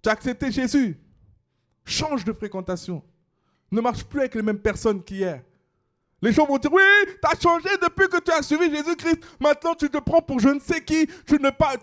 Tu as accepté Jésus. Change de fréquentation. Ne marche plus avec les mêmes personnes qu'hier. Les gens vont dire, oui, tu as changé depuis que tu as suivi Jésus-Christ. Maintenant, tu te prends pour je ne sais qui. Tu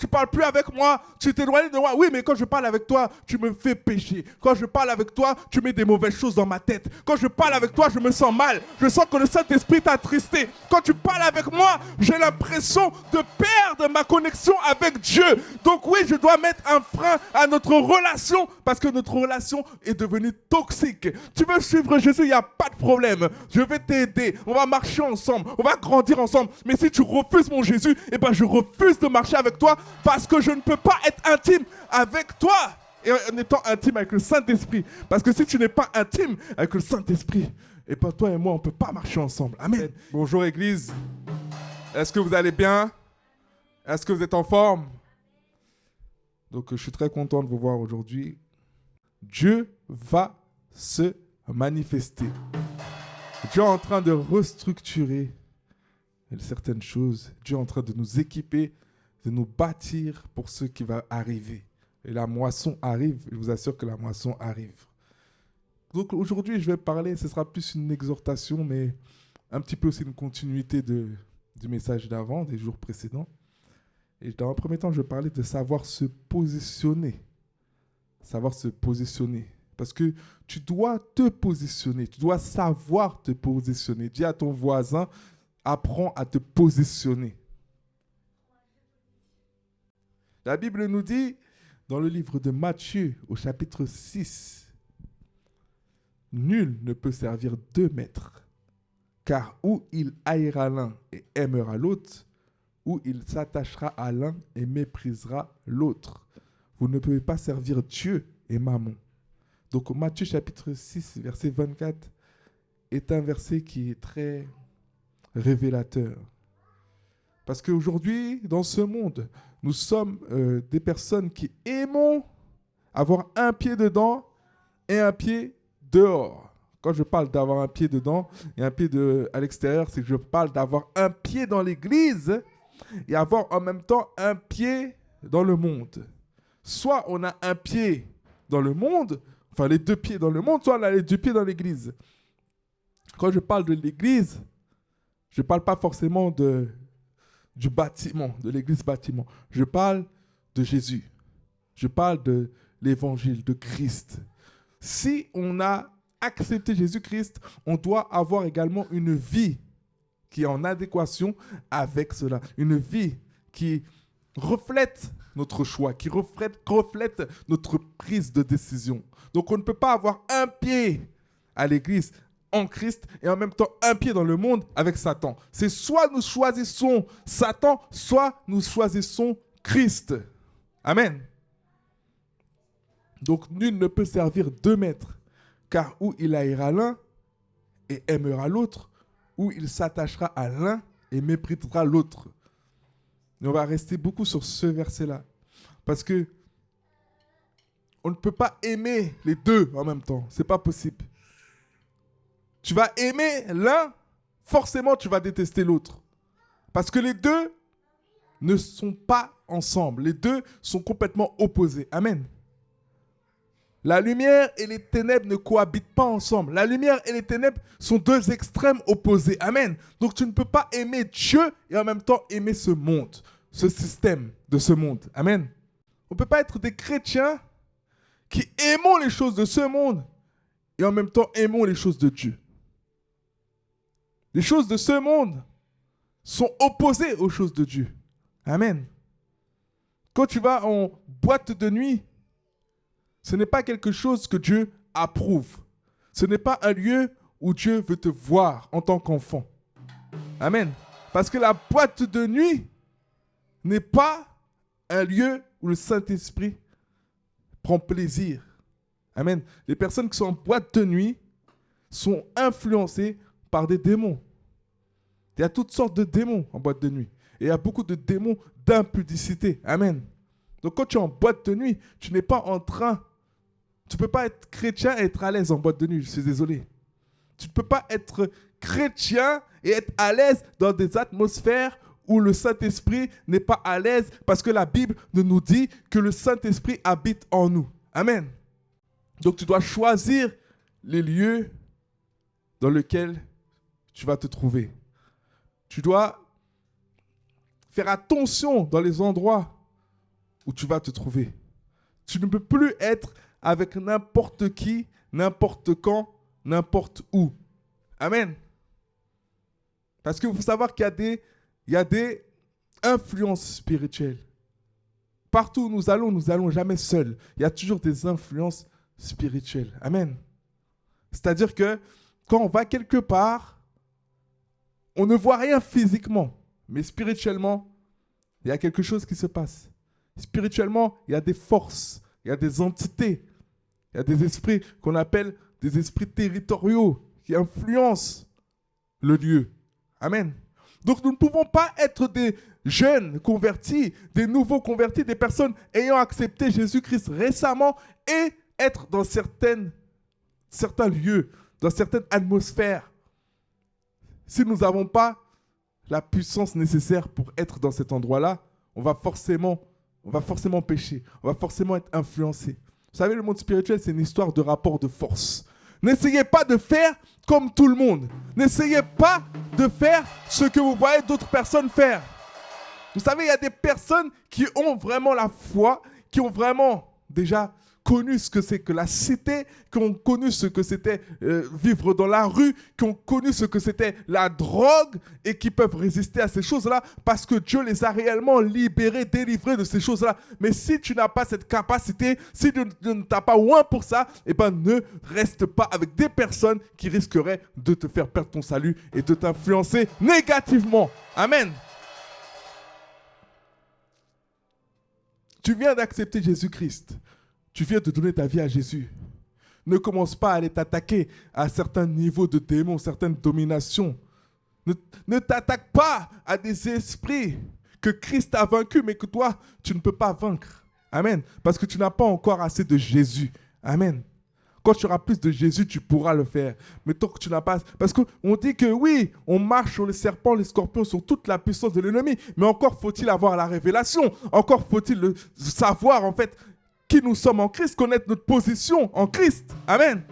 parles plus avec moi. Tu t'éloignes de moi. Oui, mais quand je parle avec toi, tu me fais pécher. Quand je parle avec toi, tu mets des mauvaises choses dans ma tête. Quand je parle avec toi, je me sens mal. Je sens que le Saint-Esprit t'a attristé. Quand tu parles avec moi, j'ai l'impression de perdre ma connexion avec Dieu. Donc oui, je dois mettre un frein à notre relation parce que notre relation est devenue toxique. Tu veux suivre Jésus, il n'y a pas de problème. Je vais t'aider. On va marcher ensemble, on va grandir ensemble. Mais si tu refuses mon Jésus, eh ben je refuse de marcher avec toi parce que je ne peux pas être intime avec toi et en étant intime avec le Saint-Esprit. Parce que si tu n'es pas intime avec le Saint-Esprit, eh ben toi et moi, on ne peut pas marcher ensemble. Amen. Bonjour Église. Est-ce que vous allez bien? Est-ce que vous êtes en forme? Donc je suis très content de vous voir aujourd'hui. Dieu va se manifester. Dieu est en train de restructurer certaines choses. Dieu est en train de nous équiper, de nous bâtir pour ce qui va arriver. Et la moisson arrive. Je vous assure que la moisson arrive. Donc aujourd'hui, je vais parler, ce sera plus une exhortation, mais un petit peu aussi une continuité du message d'avant, des jours précédents. Et dans un premier temps, je vais parler de savoir se positionner. Savoir se positionner. Parce que tu dois te positionner, tu dois savoir te positionner. Dis à ton voisin, apprends à te positionner. La Bible nous dit, dans le livre de Matthieu, au chapitre 6, « Nul ne peut servir deux maîtres, car ou il haïra l'un et aimera l'autre, ou il s'attachera à l'un et méprisera l'autre. Vous ne pouvez pas servir Dieu et Mammon. » Donc Matthieu chapitre 6, verset 24, est un verset qui est très révélateur. Parce qu'aujourd'hui, dans ce monde, nous sommes des personnes qui aimons avoir un pied dedans et un pied dehors. Quand je parle d'avoir un pied dedans et un pied à l'extérieur, c'est que je parle d'avoir un pied dans l'église et avoir en même temps un pied dans le monde. Soit on a un pied dans le monde, enfin les deux pieds dans le monde, soit on a les deux pieds dans l'église. Quand je parle de l'église, je ne parle pas forcément du bâtiment, de l'église bâtiment. Je parle de Jésus. Je parle de l'évangile, de Christ. Si on a accepté Jésus-Christ, on doit avoir également une vie qui est en adéquation avec cela. Une vie qui reflète notre choix, qui reflète notre prise de décision. Donc on ne peut pas avoir un pied à l'église en Christ et en même temps un pied dans le monde avec Satan. C'est soit nous choisissons Satan, soit nous choisissons Christ. Amen. Donc nul ne peut servir deux maîtres, car ou il haïra l'un et aimera l'autre, ou il s'attachera à l'un et méprisera l'autre. Et on va rester beaucoup sur ce verset-là. Parce que on ne peut pas aimer les deux en même temps. Ce n'est pas possible. Tu vas aimer l'un, forcément tu vas détester l'autre. Parce que les deux ne sont pas ensemble. Les deux sont complètement opposés. Amen. La lumière et les ténèbres ne cohabitent pas ensemble. La lumière et les ténèbres sont deux extrêmes opposés. Amen. Donc tu ne peux pas aimer Dieu et en même temps aimer ce monde, ce système de ce monde. Amen. On ne peut pas être des chrétiens qui aimons les choses de ce monde et en même temps aimons les choses de Dieu. Les choses de ce monde sont opposées aux choses de Dieu. Amen. Quand tu vas en boîte de nuit, ce n'est pas quelque chose que Dieu approuve. Ce n'est pas un lieu où Dieu veut te voir en tant qu'enfant. Amen. Parce que la boîte de nuit n'est pas un lieu où le Saint-Esprit prend plaisir. Amen. Les personnes qui sont en boîte de nuit sont influencées par des démons. Il y a toutes sortes de démons en boîte de nuit. Et il y a beaucoup de démons d'impudicité. Amen. Donc quand tu es en boîte de nuit, tu n'es pas en train... Tu ne peux pas être chrétien et être à l'aise en boîte de nuit. Je suis désolé. Tu ne peux pas être chrétien et être à l'aise dans des atmosphères où le Saint-Esprit n'est pas à l'aise parce que la Bible nous dit que le Saint-Esprit habite en nous. Amen. Donc tu dois choisir les lieux dans lesquels tu vas te trouver. Tu dois faire attention dans les endroits où tu vas te trouver. Tu ne peux plus être avec n'importe qui, n'importe quand, n'importe où. Amen. Parce qu'il faut savoir qu'il y a des influences spirituelles. Partout où nous allons jamais seuls. Il y a toujours des influences spirituelles. Amen. C'est-à-dire que quand on va quelque part, on ne voit rien physiquement, mais spirituellement, il y a quelque chose qui se passe. Spirituellement, il y a des forces, il y a des entités, il y a des esprits qu'on appelle des esprits territoriaux qui influencent le lieu. Amen. Donc nous ne pouvons pas être des jeunes convertis, des nouveaux convertis, des personnes ayant accepté Jésus-Christ récemment et être dans certains lieux, dans certaines atmosphères. Si nous n'avons pas la puissance nécessaire pour être dans cet endroit-là, on va forcément pécher, on va forcément être influencé. Vous savez, le monde spirituel, c'est une histoire de rapport de force. N'essayez pas de faire comme tout le monde. N'essayez pas de faire ce que vous voyez d'autres personnes faire. Vous savez, il y a des personnes qui ont vraiment la foi, qui ont vraiment déjà connu ce que c'est que la cité, qui ont connu ce que c'était vivre dans la rue, qui ont connu ce que c'était la drogue et qui peuvent résister à ces choses-là parce que Dieu les a réellement libérés, délivrés de ces choses-là. Mais si tu n'as pas cette capacité, si tu ne t'as pas oint pour ça, eh ben ne reste pas avec des personnes qui risqueraient de te faire perdre ton salut et de t'influencer négativement. Amen. Tu viens d'accepter Jésus-Christ. Tu viens de donner ta vie à Jésus. Ne commence pas à aller t'attaquer à certains niveaux de démons, certaines dominations. Ne t'attaque pas à des esprits que Christ a vaincus, mais que toi, tu ne peux pas vaincre. Amen. Parce que tu n'as pas encore assez de Jésus. Amen. Quand tu auras plus de Jésus, tu pourras le faire. Mais tant que tu n'as pas... Parce qu'on dit que oui, on marche sur les serpents, les scorpions, sur toute la puissance de l'ennemi. Mais encore faut-il avoir la révélation. Encore faut-il savoir, en fait, qui nous sommes en Christ, connaître notre position en Christ. Amen.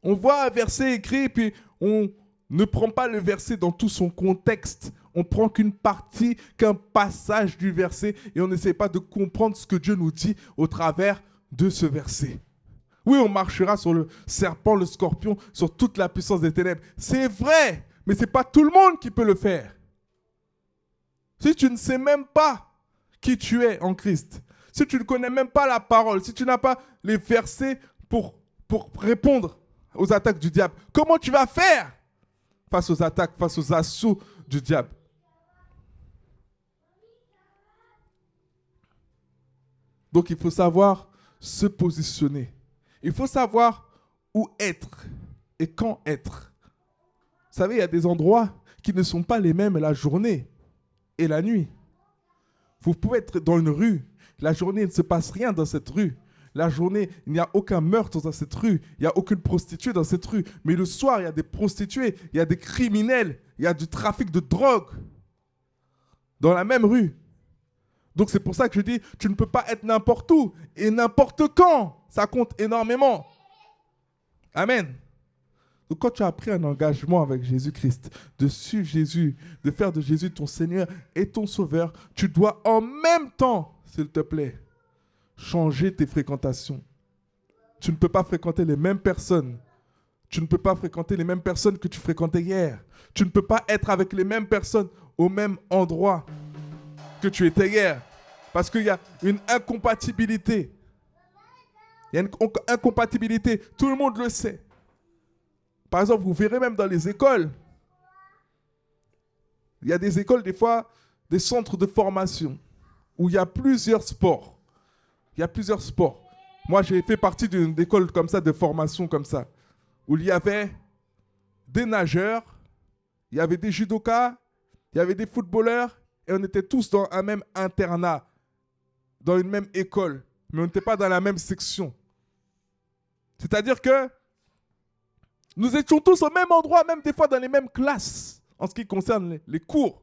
On voit un verset écrit, puis on ne prend pas le verset dans tout son contexte. On prend qu'une partie, qu'un passage du verset, et on n'essaie pas de comprendre ce que Dieu nous dit au travers de ce verset. Oui, on marchera sur le serpent, le scorpion, sur toute la puissance des ténèbres. C'est vrai, mais ce n'est pas tout le monde qui peut le faire. Si tu ne sais même pas qui tu es en Christ, si tu ne connais même pas la parole, si tu n'as pas les versets pour répondre aux attaques du diable, comment tu vas faire face aux attaques, face aux assauts du diable? Donc il faut savoir se positionner. Il faut savoir où être et quand être. Vous savez, il y a des endroits qui ne sont pas les mêmes la journée et la nuit. Vous pouvez être dans une rue, la journée il ne se passe rien dans cette rue. La journée, il n'y a aucun meurtre dans cette rue, il n'y a aucune prostituée dans cette rue. Mais le soir, il y a des prostituées, il y a des criminels, il y a du trafic de drogue dans la même rue. Donc c'est pour ça que je dis, tu ne peux pas être n'importe où et n'importe quand. Ça compte énormément. Amen. Donc quand tu as pris un engagement avec Jésus-Christ, de suivre Jésus, de faire de Jésus ton Seigneur et ton Sauveur, tu dois en même temps, s'il te plaît, changer tes fréquentations. Tu ne peux pas fréquenter les mêmes personnes. Tu ne peux pas fréquenter les mêmes personnes que tu fréquentais hier. Tu ne peux pas être avec les mêmes personnes au même endroit que tu étais hier. Parce qu'il y a une incompatibilité. Il y a une incompatibilité. Tout le monde le sait. Par exemple, vous verrez même dans les écoles. Il y a des écoles, des fois, des centres de formation où il y a plusieurs sports. Il y a plusieurs sports. Moi, j'ai fait partie d'une école comme ça, de formation comme ça, où il y avait des nageurs, il y avait des judokas, il y avait des footballeurs, et on était tous dans un même internat, dans une même école, mais on n'était pas dans la même section. C'est-à-dire que nous étions tous au même endroit, même des fois dans les mêmes classes, en ce qui concerne les cours.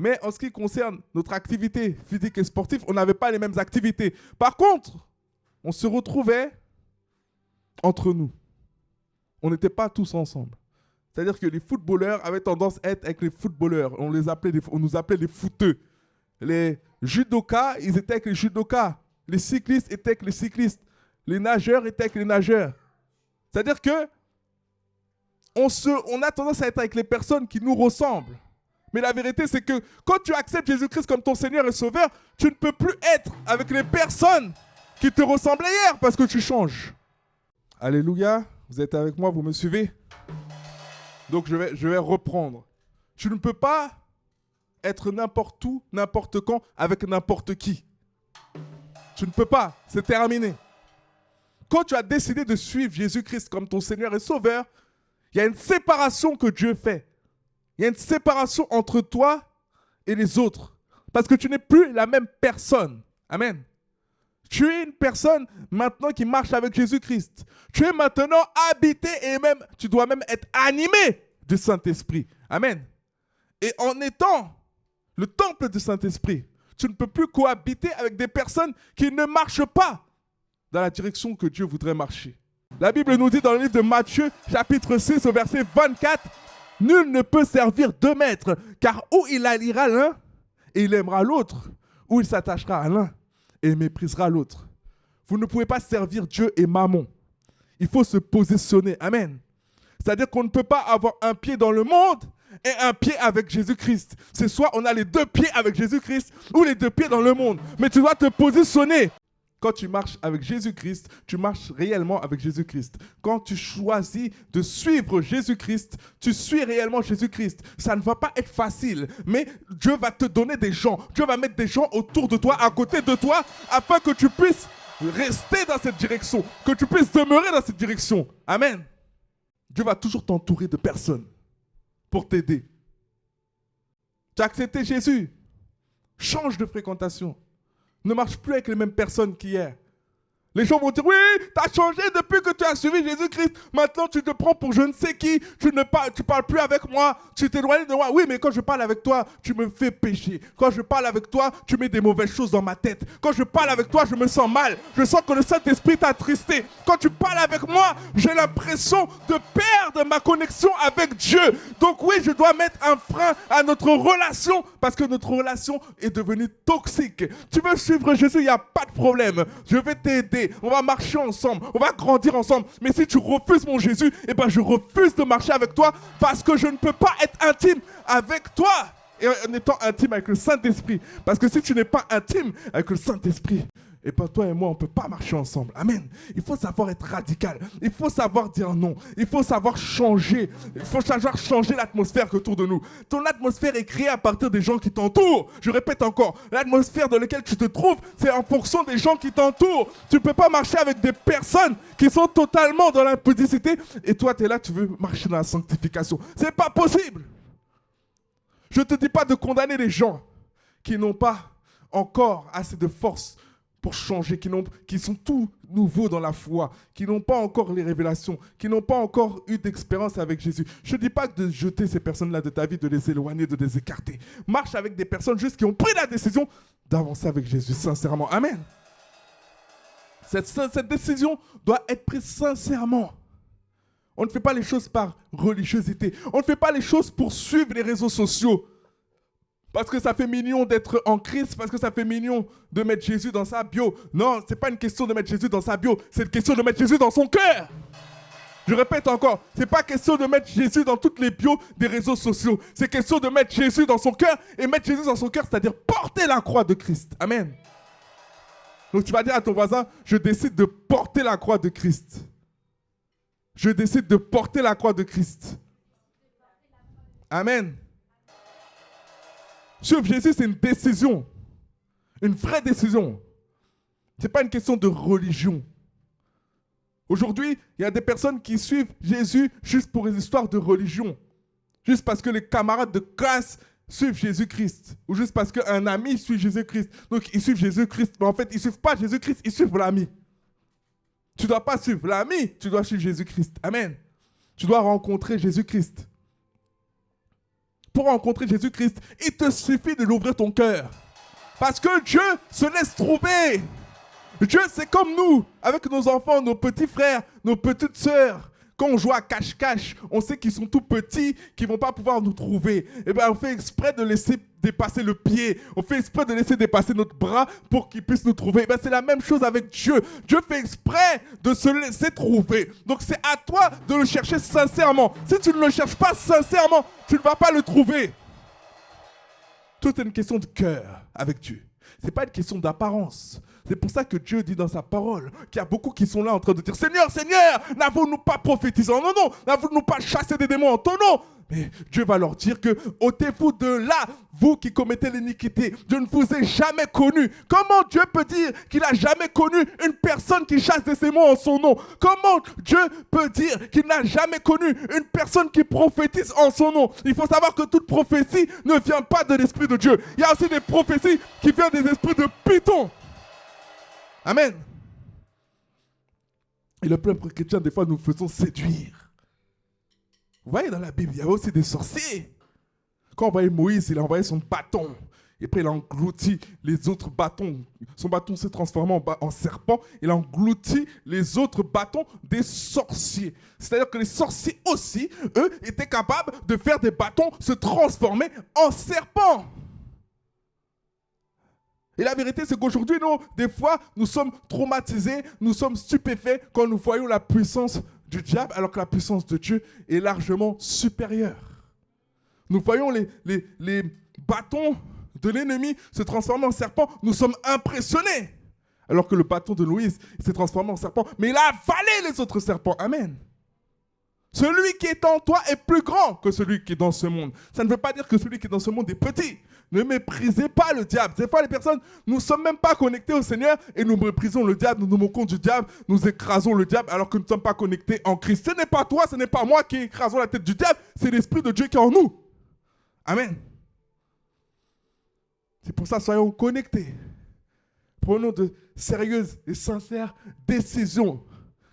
Mais en ce qui concerne notre activité physique et sportive, on n'avait pas les mêmes activités. Par contre, on se retrouvait entre nous. On n'était pas tous ensemble. C'est-à-dire que les footballeurs avaient tendance à être avec les footballeurs. On nous appelait les footeux. Les judokas, ils étaient avec les judokas. Les cyclistes étaient avec les cyclistes. Les nageurs étaient avec les nageurs. C'est-à-dire que on a tendance à être avec les personnes qui nous ressemblent. Mais la vérité, c'est que quand tu acceptes Jésus-Christ comme ton Seigneur et Sauveur, tu ne peux plus être avec les personnes qui te ressemblaient hier parce que tu changes. Alléluia, vous êtes avec moi, vous me suivez? Donc je vais reprendre. Tu ne peux pas être n'importe où, n'importe quand, avec n'importe qui. Tu ne peux pas, c'est terminé. Quand tu as décidé de suivre Jésus-Christ comme ton Seigneur et Sauveur, il y a une séparation que Dieu fait. Il y a une séparation entre toi et les autres. Parce que tu n'es plus la même personne. Amen. Tu es une personne maintenant qui marche avec Jésus-Christ. Tu es maintenant habité et même, tu dois même être animé du Saint-Esprit. Amen. Et en étant le temple du Saint-Esprit, tu ne peux plus cohabiter avec des personnes qui ne marchent pas dans la direction que Dieu voudrait marcher. La Bible nous dit dans le livre de Matthieu, chapitre 6, au verset 24, « Nul ne peut servir deux maîtres, car ou il haïra l'un et il aimera l'autre, ou il s'attachera à l'un et il méprisera l'autre. » Vous ne pouvez pas servir Dieu et Mammon. Il faut se positionner. Amen. C'est-à-dire qu'on ne peut pas avoir un pied dans le monde et un pied avec Jésus-Christ. C'est soit on a les deux pieds avec Jésus-Christ ou les deux pieds dans le monde. Mais tu dois te positionner. Quand tu marches avec Jésus-Christ, tu marches réellement avec Jésus-Christ. Quand tu choisis de suivre Jésus-Christ, tu suis réellement Jésus-Christ. Ça ne va pas être facile, mais Dieu va te donner des gens. Dieu va mettre des gens autour de toi, à côté de toi, afin que tu puisses rester dans cette direction, que tu puisses demeurer dans cette direction. Amen. Dieu va toujours t'entourer de personnes pour t'aider. Tu as accepté Jésus. Change de fréquentation. Ne marche plus avec les mêmes personnes qu'hier. Les gens vont dire, oui, tu as changé depuis que tu as suivi Jésus-Christ. Maintenant, tu te prends pour je ne sais qui. Tu parles plus avec moi. Tu t'éloignes de moi. Oui, mais quand je parle avec toi, tu me fais pécher. Quand je parle avec toi, tu mets des mauvaises choses dans ma tête. Quand je parle avec toi, je me sens mal. Je sens que le Saint-Esprit t'a attristé. Quand tu parles avec moi, j'ai l'impression de perdre ma connexion avec Dieu. Donc oui, je dois mettre un frein à notre relation parce que notre relation est devenue toxique. Tu veux suivre Jésus, il n'y a pas de problème. Je vais t'aider. On va marcher ensemble, on va grandir ensemble. Mais si tu refuses mon Jésus, eh ben je refuse de marcher avec toi parce que je ne peux pas être intime avec toi et en étant intime avec le Saint-Esprit. Parce que si tu n'es pas intime avec le Saint-Esprit, et bien toi et moi, on ne peut pas marcher ensemble. Amen. Il faut savoir être radical. Il faut savoir dire non. Il faut savoir changer. Il faut savoir changer l'atmosphère autour de nous. Ton atmosphère est créée à partir des gens qui t'entourent. Je répète encore, l'atmosphère dans laquelle tu te trouves, c'est en fonction des gens qui t'entourent. Tu ne peux pas marcher avec des personnes qui sont totalement dans l'impudicité et toi, tu es là, tu veux marcher dans la sanctification. Ce n'est pas possible. Je ne te dis pas de condamner les gens qui n'ont pas encore assez de force pour changer, qui sont tout nouveaux dans la foi, qui n'ont pas encore les révélations, qui n'ont pas encore eu d'expérience avec Jésus. Je ne dis pas de jeter ces personnes-là de ta vie, de les éloigner, de les écarter. Marche avec des personnes juste qui ont pris la décision d'avancer avec Jésus, sincèrement. Amen. Cette décision doit être prise sincèrement. On ne fait pas les choses par religiosité. On ne fait pas les choses pour suivre les réseaux sociaux. Parce que ça fait mignon d'être en Christ, parce que ça fait mignon de mettre Jésus dans sa bio. Non, ce n'est pas une question de mettre Jésus dans sa bio, c'est une question de mettre Jésus dans son cœur. Je répète encore, ce n'est pas question de mettre Jésus dans toutes les bios des réseaux sociaux. C'est question de mettre Jésus dans son cœur, et mettre Jésus dans son cœur, c'est-à-dire porter la croix de Christ. Amen. Donc tu vas dire à ton voisin, je décide de porter la croix de Christ. Je décide de porter la croix de Christ. Amen. Suivre Jésus, c'est une décision. Une vraie décision. Ce n'est pas une question de religion. Aujourd'hui, il y a des personnes qui suivent Jésus juste pour une histoire de religion. Juste parce que les camarades de classe suivent Jésus-Christ. Ou juste parce qu'un ami suit Jésus-Christ. Donc, ils suivent Jésus-Christ. Mais en fait, ils ne suivent pas Jésus-Christ, ils suivent l'ami. Tu ne dois pas suivre l'ami, tu dois suivre Jésus-Christ. Amen. Tu dois rencontrer Jésus-Christ. pour rencontrer Jésus-Christ, il te suffit de l'ouvrir ton cœur. Parce que Dieu se laisse trouver. Dieu, c'est comme nous, avec nos enfants, nos petits frères, nos petites sœurs. Quand on joue à cache-cache, on sait qu'ils sont tout petits, qu'ils ne vont pas pouvoir nous trouver. Et bien, on fait exprès de laisser dépasser le pied. On fait exprès de laisser dépasser notre bras pour qu'ils puissent nous trouver. Et bien, c'est la même chose avec Dieu. Dieu fait exprès de se laisser trouver. Donc, c'est à toi de le chercher sincèrement. Si tu ne le cherches pas sincèrement, tu ne vas pas le trouver. Tout est une question de cœur avec Dieu. Ce n'est pas une question d'apparence. C'est pour ça que Dieu dit dans sa parole qu'il y a beaucoup qui sont là en train de dire « Seigneur, Seigneur, n'avons-nous pas prophétisé en ton nom? N'avons-nous pas chassé des démons en ton nom ?» Mais Dieu va leur dire que « ôtez-vous de là, vous qui commettez l'iniquité. Je ne vous ai jamais connu. » Comment Dieu peut dire qu'il n'a jamais connu une personne qui chasse des démons en son nom? Comment Dieu peut dire qu'il n'a jamais connu une personne qui prophétise en son nom? Il faut savoir que toute prophétie ne vient pas de l'Esprit de Dieu. Il y a aussi des prophéties qui viennent des esprits de Python. Amen. Et le peuple chrétien, des fois, nous faisons séduire. Vous voyez, dans la Bible, il y a aussi des sorciers. Quand on voyait Moïse, il a envoyé son bâton. Et après, il a englouti les autres bâtons. Son bâton s'est transformé en serpent. Il a englouti les autres bâtons des sorciers. C'est-à-dire que les sorciers aussi, eux, étaient capables de faire des bâtons se transformer en serpents. Et la vérité, c'est qu'aujourd'hui, nous, des fois, nous sommes traumatisés, nous sommes stupéfaits quand nous voyons la puissance du diable, alors que la puissance de Dieu est largement supérieure. Nous voyons les bâtons de l'ennemi se transformer en serpent, nous sommes impressionnés. Alors que le bâton de Moïse s'est transformé en serpent, mais il a avalé les autres serpents. Amen. Celui qui est en toi est plus grand que celui qui est dans ce monde. Ça ne veut pas dire que celui qui est dans ce monde est petit. Ne méprisez pas le diable. Des fois, les personnes, nous ne sommes même pas connectés au Seigneur et nous méprisons le diable, nous nous moquons du diable, nous écrasons le diable alors que nous ne sommes pas connectés en Christ. Ce n'est pas toi, ce n'est pas moi qui écrasons la tête du diable, c'est l'Esprit de Dieu qui est en nous. Amen. C'est pour ça, soyons connectés. Prenons de sérieuses et sincères décisions.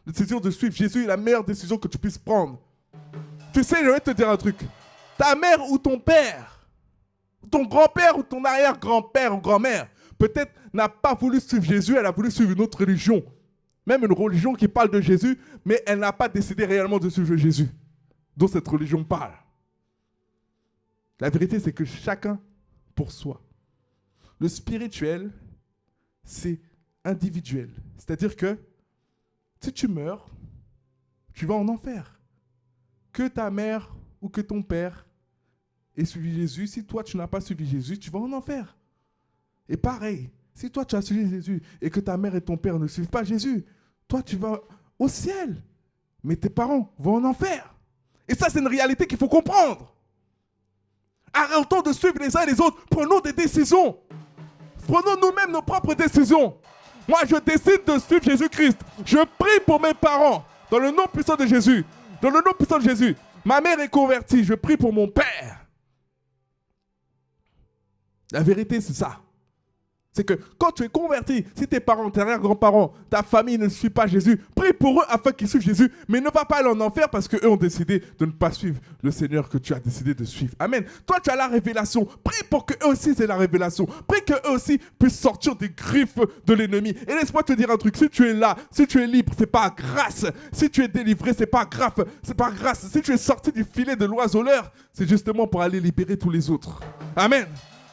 La décision de suivre Jésus est la meilleure décision que tu puisses prendre. Tu sais, je vais te dire un truc. Ta mère ou ton père, ton grand-père ou ton arrière-grand-père ou grand-mère, peut-être n'a pas voulu suivre Jésus, elle a voulu suivre une autre religion. Même une religion qui parle de Jésus, mais elle n'a pas décidé réellement de suivre Jésus, dont cette religion parle. La vérité, c'est que chacun pour soi. Le spirituel, c'est individuel. C'est-à-dire que si tu meurs, tu vas en enfer. Que ta mère ou que ton père ait suivi Jésus, si toi tu n'as pas suivi Jésus, tu vas en enfer. Et pareil, si toi tu as suivi Jésus et que ta mère et ton père ne suivent pas Jésus, toi tu vas au ciel. Mais tes parents vont en enfer. Et ça, c'est une réalité qu'il faut comprendre. Arrêtons de suivre les uns et les autres. Prenons des décisions. Prenons nous-mêmes nos propres décisions. Moi, je décide de suivre Jésus-Christ. Je prie pour mes parents. Dans le nom puissant de Jésus. Dans le nom puissant de Jésus. Ma mère est convertie. Je prie pour mon père. La vérité, c'est ça. C'est que quand tu es converti, si tes parents, tes arrière-grands-parents, ta famille ne suit pas Jésus, prie pour eux afin qu'ils suivent Jésus, mais ne va pas aller en enfer parce qu'eux ont décidé de ne pas suivre le Seigneur que tu as décidé de suivre. Amen. Toi, tu as la révélation. Prie pour qu'eux aussi aient la révélation. Prie qu'eux aussi puissent sortir des griffes de l'ennemi. Et laisse-moi te dire un truc. Si tu es là, si tu es libre, c'est pas grâce. Si tu es délivré, c'est pas grave. C'est pas grâce. Si tu es sorti du filet de l'oiseleur, c'est justement pour aller libérer tous les autres. Amen.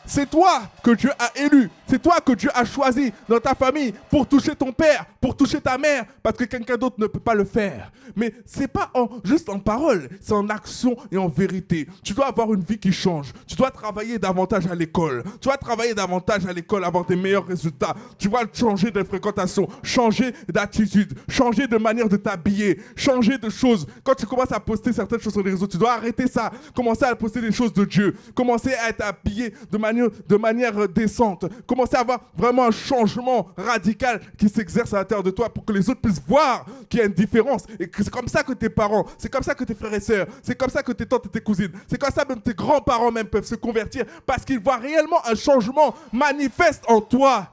C'est toi que Dieu a élu. C'est toi que Dieu a choisi dans ta famille pour toucher ton père, pour toucher ta mère, parce que quelqu'un d'autre ne peut pas le faire. Mais ce n'est pas juste en parole, c'est en action et en vérité. Tu dois avoir une vie qui change. Tu dois travailler davantage à l'école. Tu dois travailler davantage à l'école, avoir des meilleurs résultats. Tu dois changer de fréquentation, changer d'attitude, changer de manière de t'habiller, changer de choses. Quand tu commences à poster certaines choses sur les réseaux, tu dois arrêter ça. Commencer à poster des choses de Dieu. Commencer à être habillé de manière décente. Commencer à avoir vraiment un changement radical qui s'exerce à l'intérieur de toi pour que les autres puissent voir qu'il y a une différence et que c'est comme ça que tes parents, c'est comme ça que tes frères et sœurs, c'est comme ça que tes tantes et tes cousines, c'est comme ça même tes grands-parents même peuvent se convertir parce qu'ils voient réellement un changement manifeste en toi.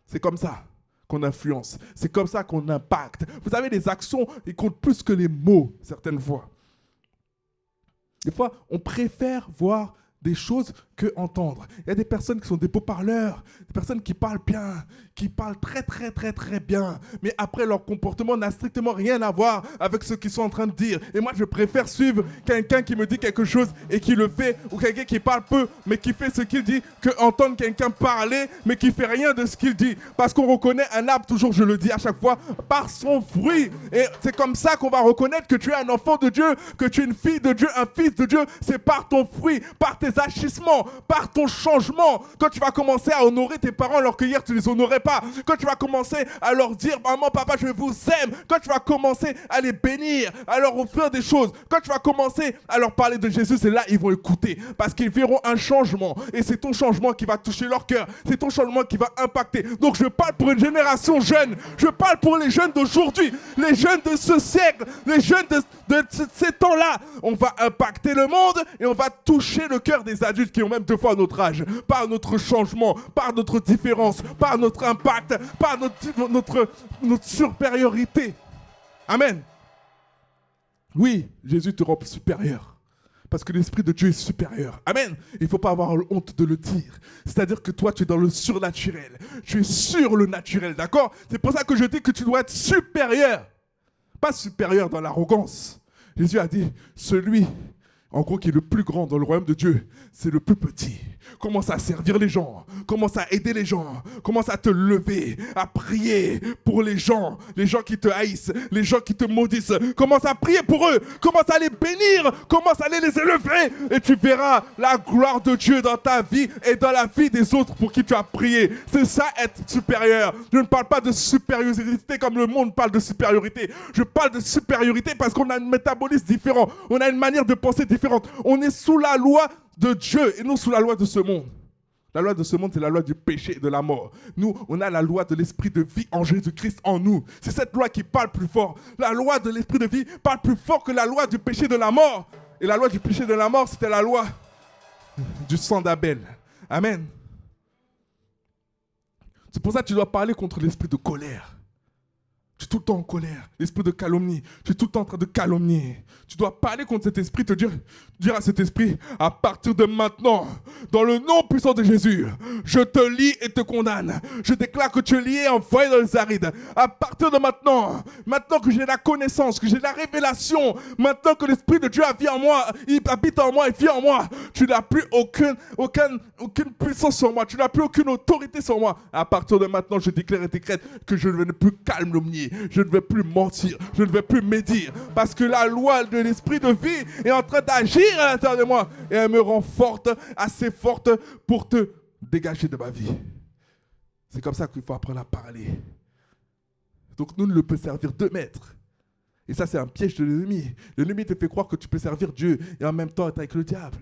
C'est comme ça qu'on influence. C'est comme ça qu'on impacte. Vous savez, les actions, ils comptent plus que les mots certaines fois. Des fois, on préfère voir des choses que entendre. Il y a des personnes qui sont des beaux parleurs, des personnes qui parlent bien, qui parlent très très très très bien, mais après leur comportement n'a strictement rien à voir avec ce qu'ils sont en train de dire. Et moi je préfère suivre quelqu'un qui me dit quelque chose et qui le fait, ou quelqu'un qui parle peu mais qui fait ce qu'il dit, que entendre quelqu'un parler mais qui fait rien de ce qu'il dit. Parce qu'on reconnaît un arbre, toujours je le dis à chaque fois, par son fruit. Et c'est comme ça qu'on va reconnaître que tu es un enfant de Dieu, que tu es une fille de Dieu, un fils de Dieu. C'est par ton fruit, par tes agissements, par ton changement. Quand tu vas commencer à honorer tes parents alors que hier tu ne les honorais pas. Quand tu vas commencer à leur dire maman, papa, je vous aime. Quand tu vas commencer à les bénir, à leur offrir des choses. Quand tu vas commencer à leur parler de Jésus, c'est là ils vont écouter. Parce qu'ils verront un changement. Et c'est ton changement qui va toucher leur cœur. C'est ton changement qui va impacter. Donc je parle pour une génération jeune. Je parle pour les jeunes d'aujourd'hui. Les jeunes de ce siècle. Les jeunes de ces temps-là. On va impacter le monde et on va toucher le cœur des adultes qui ont même 2 fois notre âge, par notre changement, par notre différence, par notre impact, par notre supériorité. Amen. Oui, Jésus te rend supérieur. Parce que l'Esprit de Dieu est supérieur. Amen. Il ne faut pas avoir honte de le dire. C'est-à-dire que toi, tu es dans le surnaturel. Tu es sur le naturel, d'accord? C'est pour ça que je dis que tu dois être supérieur. Pas supérieur dans l'arrogance. Jésus a dit, celui en gros qui est le plus grand dans le royaume de Dieu, c'est le plus petit. Commence à servir les gens, commence à aider les gens, commence à te lever, à prier pour les gens qui te haïssent, les gens qui te maudissent. Commence à prier pour eux, commence à les bénir, commence à les élever et tu verras la gloire de Dieu dans ta vie et dans la vie des autres pour qui tu as prié. C'est ça être supérieur. Je ne parle pas de supériorité comme le monde parle de supériorité. Je parle de supériorité parce qu'on a un métabolisme différent, on a une manière de penser différente. On est sous la loi de Dieu et non sous la loi de ce monde. La loi de ce monde, c'est la loi du péché et de la mort. Nous, on a la loi de l'esprit de vie en Jésus-Christ en nous. C'est cette loi qui parle plus fort. La loi de l'esprit de vie parle plus fort que la loi du péché et de la mort. Et la loi du péché et de la mort, c'était la loi du sang d'Abel. Amen. C'est pour ça que tu dois parler contre l'esprit de colère. Tu es tout le temps en colère. L'esprit de calomnie. Tu es tout le temps en train de calomnier. Tu dois parler contre cet esprit, te dire à cet esprit, à partir de maintenant, dans le nom puissant de Jésus, je te lie et te condamne. Je déclare que tu es lié et envoyé dans les arides. À partir de maintenant, maintenant que j'ai la connaissance, que j'ai la révélation, maintenant que l'esprit de Dieu habite en moi, il habite en moi et vit en moi, tu n'as plus aucune puissance sur moi. Tu n'as plus aucune autorité sur moi. À partir de maintenant, je déclare et décrète que je ne vais plus calomnier. Je ne vais plus mentir, je ne vais plus médire, parce que la loi de l'esprit de vie est en train d'agir à l'intérieur de moi et elle me rend forte, assez forte pour te dégager de ma vie. C'est comme ça qu'il faut apprendre à parler. Donc nous ne peut servir 2 maîtres. Et ça, c'est un piège de l'ennemi. L'ennemi te fait croire que tu peux servir Dieu et en même temps être avec le diable.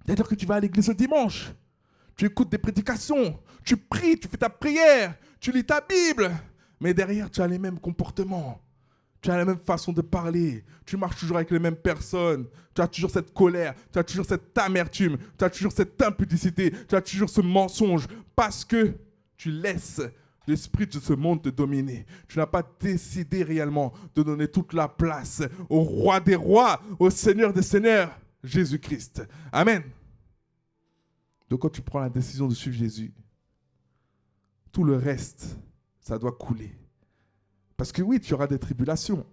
C'est-à-dire que tu vas à l'église le dimanche, tu écoutes des prédications, tu pries, tu fais ta prière, tu lis ta Bible. Mais derrière, tu as les mêmes comportements. Tu as la même façon de parler. Tu marches toujours avec les mêmes personnes. Tu as toujours cette colère. Tu as toujours cette amertume. Tu as toujours cette impudicité. Tu as toujours ce mensonge. Parce que tu laisses l'esprit de ce monde te dominer. Tu n'as pas décidé réellement de donner toute la place au roi des rois, au Seigneur des seigneurs, Jésus-Christ. Amen. Donc quand tu prends la décision de suivre Jésus, tout le reste, ça doit couler. Parce que oui, tu auras des tribulations.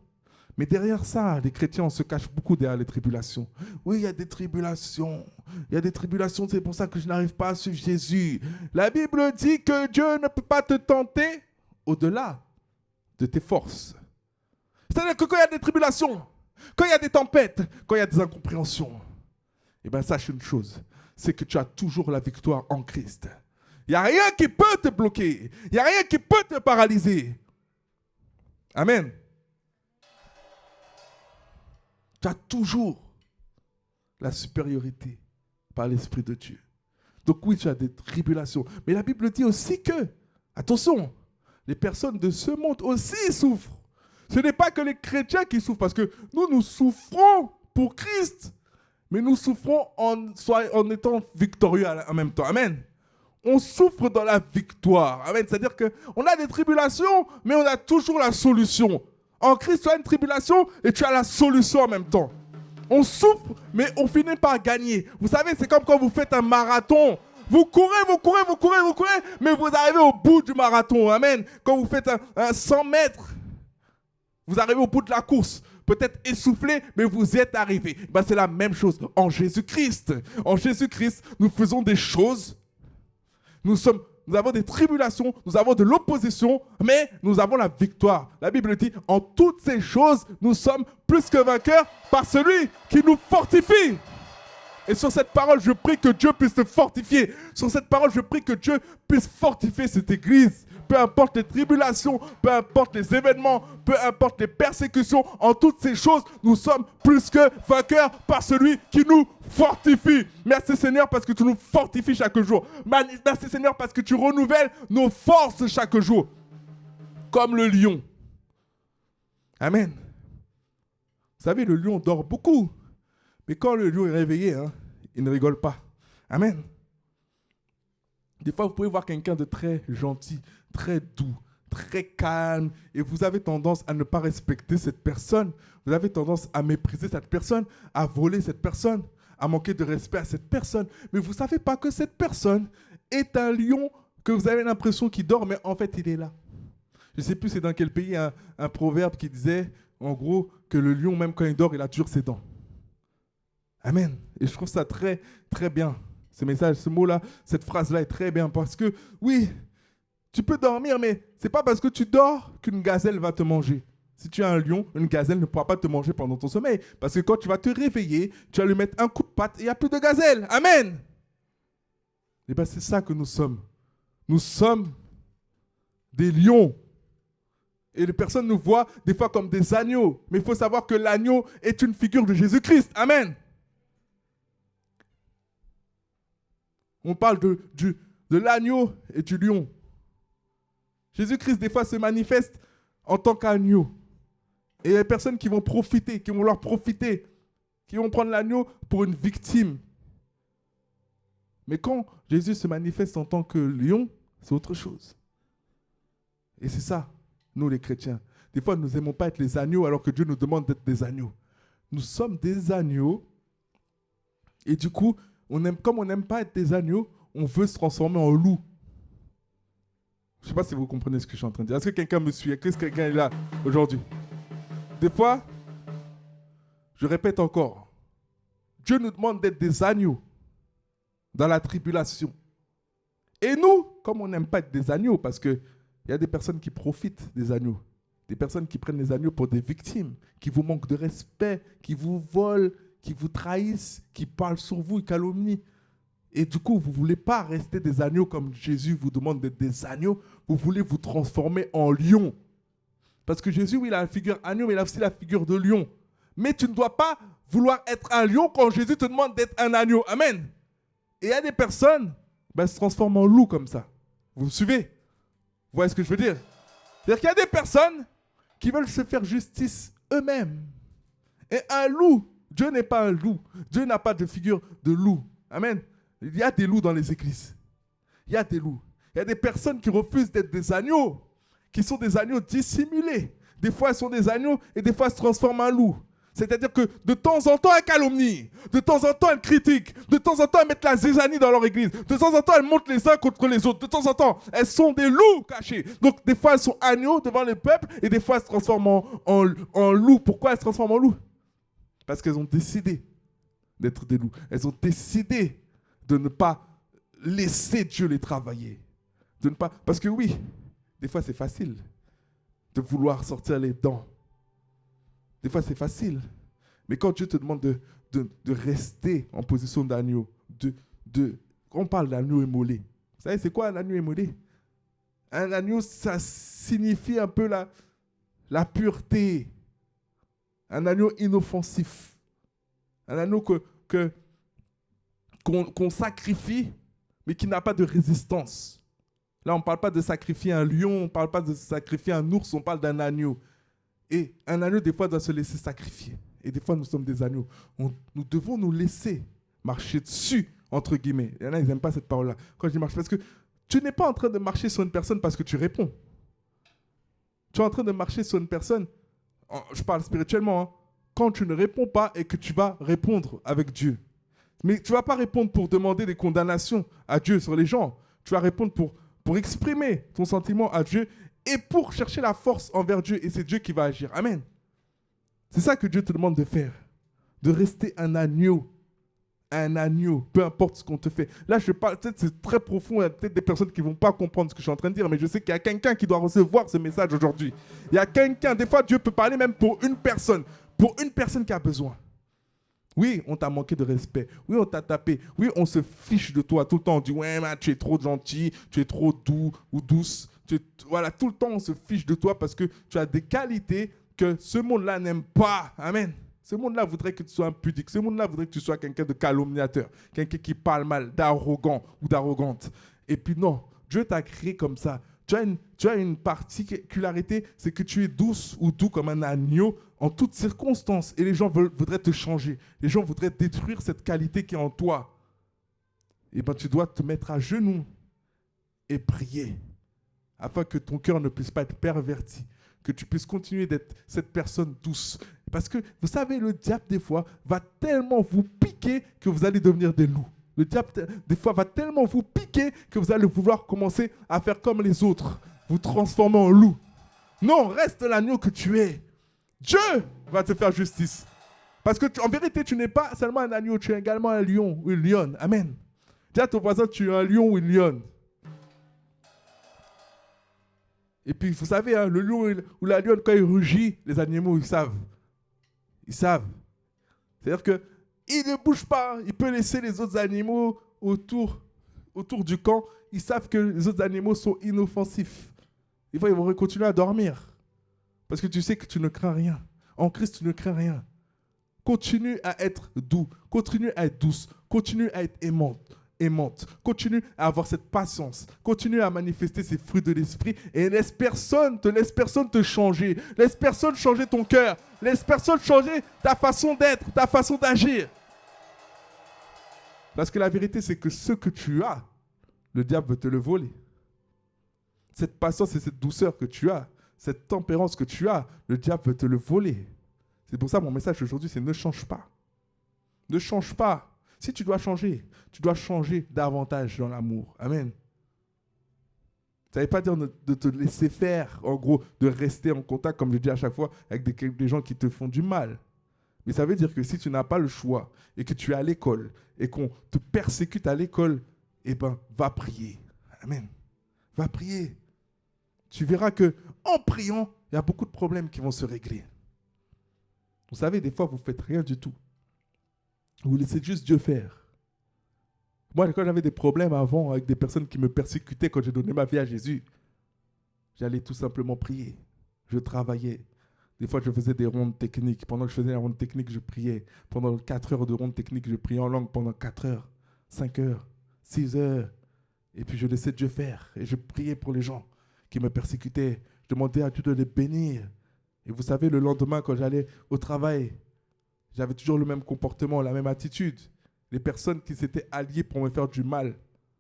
Mais derrière ça, les chrétiens, on se cache beaucoup derrière les tribulations. Oui, il y a des tribulations. Il y a des tribulations, c'est pour ça que je n'arrive pas à suivre Jésus. La Bible dit que Dieu ne peut pas te tenter au-delà de tes forces. C'est-à-dire que quand il y a des tribulations, quand il y a des tempêtes, quand il y a des incompréhensions, eh bien, sache une chose, c'est que tu as toujours la victoire en Christ. Il n'y a rien qui peut te bloquer. Il n'y a rien qui peut te paralyser. Amen. Tu as toujours la supériorité par l'Esprit de Dieu. Donc oui, tu as des tribulations. Mais la Bible dit aussi que, attention, les personnes de ce monde aussi souffrent. Ce n'est pas que les chrétiens qui souffrent, parce que nous souffrons pour Christ. Mais nous souffrons en étant victorieux en même temps. Amen. On souffre dans la victoire. Amen. C'est-à-dire qu'on a des tribulations, mais on a toujours la solution. En Christ, tu as une tribulation et tu as la solution en même temps. On souffre, mais on finit par gagner. Vous savez, c'est comme quand vous faites un marathon. Vous courez, mais vous arrivez au bout du marathon. Amen. Quand vous faites un 100 mètres, vous arrivez au bout de la course. Peut-être essoufflé, mais vous y êtes arrivé. C'est la même chose en Jésus-Christ. En Jésus-Christ, nous faisons des choses. Nous avons des tribulations, nous avons de l'opposition, mais nous avons la victoire. La Bible dit, en toutes ces choses, nous sommes plus que vainqueurs par celui qui nous fortifie. Et sur cette parole, je prie que Dieu puisse te fortifier. Sur cette parole, je prie que Dieu puisse fortifier cette église. Peu importe les tribulations, peu importe les événements, peu importe les persécutions, en toutes ces choses, nous sommes plus que vainqueurs par celui qui nous fortifie. Merci Seigneur parce que tu nous fortifies chaque jour. Merci Seigneur parce que tu renouvelles nos forces chaque jour. Comme le lion. Amen. Vous savez, le lion dort beaucoup. Mais quand le lion est réveillé, il ne rigole pas. Amen. Des fois, vous pouvez voir quelqu'un de très gentil, très doux, très calme, et vous avez tendance à ne pas respecter cette personne. Vous avez tendance à mépriser cette personne, à voler cette personne, à manquer de respect à cette personne. Mais vous ne savez pas que cette personne est un lion que vous avez l'impression qu'il dort, mais en fait, il est là. Je ne sais plus c'est dans quel pays un proverbe qui disait, en gros, que le lion, même quand il dort, il a toujours ses dents. Amen. Et je trouve ça très, très bien. Ce message, ce mot-là, cette phrase-là est très bien parce que, oui, tu peux dormir, mais ce n'est pas parce que tu dors qu'une gazelle va te manger. Si tu as un lion, une gazelle ne pourra pas te manger pendant ton sommeil. Parce que quand tu vas te réveiller, tu vas lui mettre un coup de patte et il n'y a plus de gazelle. Amen. Et bien, c'est ça que nous sommes. Nous sommes des lions. Et les personnes nous voient des fois comme des agneaux. Mais il faut savoir que l'agneau est une figure de Jésus-Christ. Amen. On parle de l'agneau et du lion. Jésus-Christ, des fois, se manifeste en tant qu'agneau. Et il y a des personnes qui vont profiter, qui vont leur profiter, qui vont prendre l'agneau pour une victime. Mais quand Jésus se manifeste en tant que lion, c'est autre chose. Et c'est ça, nous les chrétiens. Des fois, nous n'aimons pas être les agneaux alors que Dieu nous demande d'être des agneaux. Nous sommes des agneaux. Et du coup, comme on n'aime pas être des agneaux, on veut se transformer en loup. Je ne sais pas si vous comprenez ce que je suis en train de dire. Est-ce que quelqu'un me suit? Est-ce que quelqu'un est là aujourd'hui? Des fois, je répète encore, Dieu nous demande d'être des agneaux dans la tribulation. Et nous, comme on n'aime pas être des agneaux, parce qu'il y a des personnes qui profitent des agneaux, des personnes qui prennent les agneaux pour des victimes, qui vous manquent de respect, qui vous volent, qui vous trahissent, qui parlent sur vous, qui calomnient. Et du coup, vous ne voulez pas rester des agneaux comme Jésus vous demande d'être des agneaux. Vous voulez vous transformer en lion. Parce que Jésus, oui, il a la figure agneau, mais il a aussi la figure de lion. Mais tu ne dois pas vouloir être un lion quand Jésus te demande d'être un agneau. Amen. Et il y a des personnes qui se transforment en loup comme ça. Vous me suivez? Vous voyez ce que je veux dire? C'est-à-dire qu'il y a des personnes qui veulent se faire justice eux-mêmes. Et un loup, Dieu n'est pas un loup. Dieu n'a pas de figure de loup. Amen. Il y a des loups dans les églises. Il y a des loups. Il y a des personnes qui refusent d'être des agneaux, qui sont des agneaux dissimulés. Des fois, elles sont des agneaux et des fois, elles se transforment en loups. C'est-à-dire que de temps en temps, elles calomnient. De temps en temps, elles critiquent. De temps en temps, elles mettent la zizanie dans leur église. De temps en temps, elles montent les uns contre les autres. De temps en temps, elles sont des loups cachés. Donc, des fois, elles sont agneaux devant le peuple et des fois, elles se transforment en loups. Pourquoi elles se transforment en loups? Parce qu'elles ont décidé d'être des loups. Elles ont décidé de ne pas laisser Dieu les travailler. De ne pas... Parce que oui, des fois, c'est facile de vouloir sortir les dents. Des fois, c'est facile. Mais quand Dieu te demande de rester en position d'agneau, quand on parle d'agneau émolé, vous savez, c'est quoi un agneau émolé? Un agneau, ça signifie un peu la pureté. Un agneau inoffensif. Un agneau qu'on sacrifie, mais qui n'a pas de résistance. Là, on ne parle pas de sacrifier un lion, on ne parle pas de sacrifier un ours, on parle d'un agneau. Et un agneau, des fois, doit se laisser sacrifier. Et des fois, nous sommes des agneaux. Nous devons nous laisser marcher dessus, entre guillemets. Il y en a, ils n'aiment pas cette parole-là. Quand je dis marcher, parce que tu n'es pas en train de marcher sur une personne parce que tu réponds. Tu es en train de marcher sur une personne, je parle spirituellement, quand tu ne réponds pas et que tu vas répondre avec Dieu. Mais tu ne vas pas répondre pour demander des condamnations à Dieu sur les gens. Tu vas répondre pour exprimer ton sentiment à Dieu et pour chercher la force envers Dieu. Et c'est Dieu qui va agir. Amen. C'est ça que Dieu te demande de faire. De rester un agneau. Un agneau, peu importe ce qu'on te fait. Là, je parle, peut-être c'est très profond, il y a peut-être des personnes qui ne vont pas comprendre ce que je suis en train de dire, mais je sais qu'il y a quelqu'un qui doit recevoir ce message aujourd'hui. Il y a quelqu'un, des fois Dieu peut parler même pour une personne qui a besoin. Oui, on t'a manqué de respect. Oui, on t'a tapé. Oui, on se fiche de toi. Tout le temps, on dit, ouais, mais tu es trop gentil, tu es trop doux ou douce. Voilà, tout le temps, on se fiche de toi parce que tu as des qualités que ce monde-là n'aime pas. Amen. Ce monde-là voudrait que tu sois impudique. Ce monde-là voudrait que tu sois quelqu'un de calomniateur, quelqu'un qui parle mal, d'arrogant ou d'arrogante. Et puis non, Dieu t'a créé comme ça. Tu as une particularité, c'est que tu es douce ou doux comme un agneau en toutes circonstances. Et les gens voudraient te changer. Les gens voudraient détruire cette qualité qui est en toi. Et bien tu dois te mettre à genoux et prier afin que ton cœur ne puisse pas être perverti, que tu puisses continuer d'être cette personne douce. Parce que, vous savez, le diable, des fois, va tellement vous piquer que vous allez devenir des loups. Le diable, des fois, va tellement vous piquer que vous allez vouloir commencer à faire comme les autres, vous transformer en loup. Non, reste l'agneau que tu es. Dieu va te faire justice. Parce que, en vérité, tu n'es pas seulement un agneau, tu es également un lion ou une lionne. Amen. Dis à ton voisin, tu es un lion ou une lionne. Et puis, vous savez, hein, le lion ou la lionne, quand il rugit, les animaux, ils savent. Ils savent. C'est-à-dire qu'il ne bouge pas. Il peut laisser les autres animaux autour du camp. Ils savent que les autres animaux sont inoffensifs. Des fois, ils vont continuer à dormir. Parce que tu sais que tu ne crains rien. En Christ, tu ne crains rien. Continue à être doux. Continue à être douce. Continue à être aimante. Continue à avoir cette patience. Continue à manifester ces fruits de l'esprit et laisse personne te changer. Laisse personne changer ton cœur. Laisse personne changer ta façon d'être, ta façon d'agir. Parce que la vérité, c'est que ce que tu as, le diable veut te le voler. Cette patience et cette douceur que tu as, cette tempérance que tu as, le diable veut te le voler. C'est pour ça mon message aujourd'hui, c'est ne change pas. Ne change pas. Si tu dois changer davantage dans l'amour. Amen. Ça ne veut pas dire de te laisser faire, en gros, de rester en contact, comme je dis à chaque fois, avec des gens qui te font du mal. Mais ça veut dire que si tu n'as pas le choix et que tu es à l'école et qu'on te persécute à l'école, eh bien, va prier. Amen. Va prier. Tu verras qu'en priant, il y a beaucoup de problèmes qui vont se régler. Vous savez, des fois, vous ne faites rien du tout. Vous laissez juste Dieu faire. Moi, quand j'avais des problèmes avant avec des personnes qui me persécutaient quand j'ai donné ma vie à Jésus, j'allais tout simplement prier. Je travaillais. Des fois, je faisais des rondes techniques. Pendant que je faisais la ronde technique, je priais. Pendant 4 heures de ronde technique, je priais en langue pendant 4 heures, 5 heures, 6 heures. Et puis, je laissais Dieu faire. Et je priais pour les gens qui me persécutaient. Je demandais à Dieu de les bénir. Et vous savez, le lendemain, quand j'allais au travail, j'avais toujours le même comportement, la même attitude. Les personnes qui s'étaient alliées pour me faire du mal,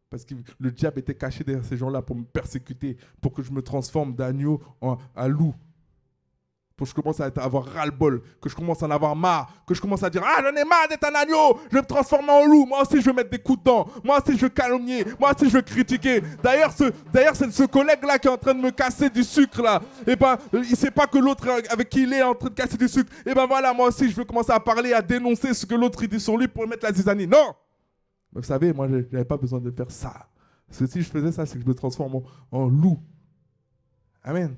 parce que le diable était caché derrière ces gens-là pour me persécuter, pour que je me transforme d'agneau à loup. Pour que je commence à avoir ras-le-bol, que je commence à en avoir marre, que je commence à dire « Ah, j'en ai marre d'être un agneau, je vais me transformer en loup, moi aussi je vais mettre des coups dedans, moi aussi je vais calomnier, moi aussi je vais critiquer. » D'ailleurs, c'est ce collègue-là qui est en train de me casser du sucre, là. Et ben, il ne sait pas que l'autre avec qui il est en train de casser du sucre. Et ben voilà, moi aussi je vais commencer à parler, à dénoncer ce que l'autre dit sur lui pour mettre la zizanie. Non! Mais vous savez, moi je n'avais pas besoin de faire ça. Parce que si je faisais ça, c'est que je me transforme en loup. Amen.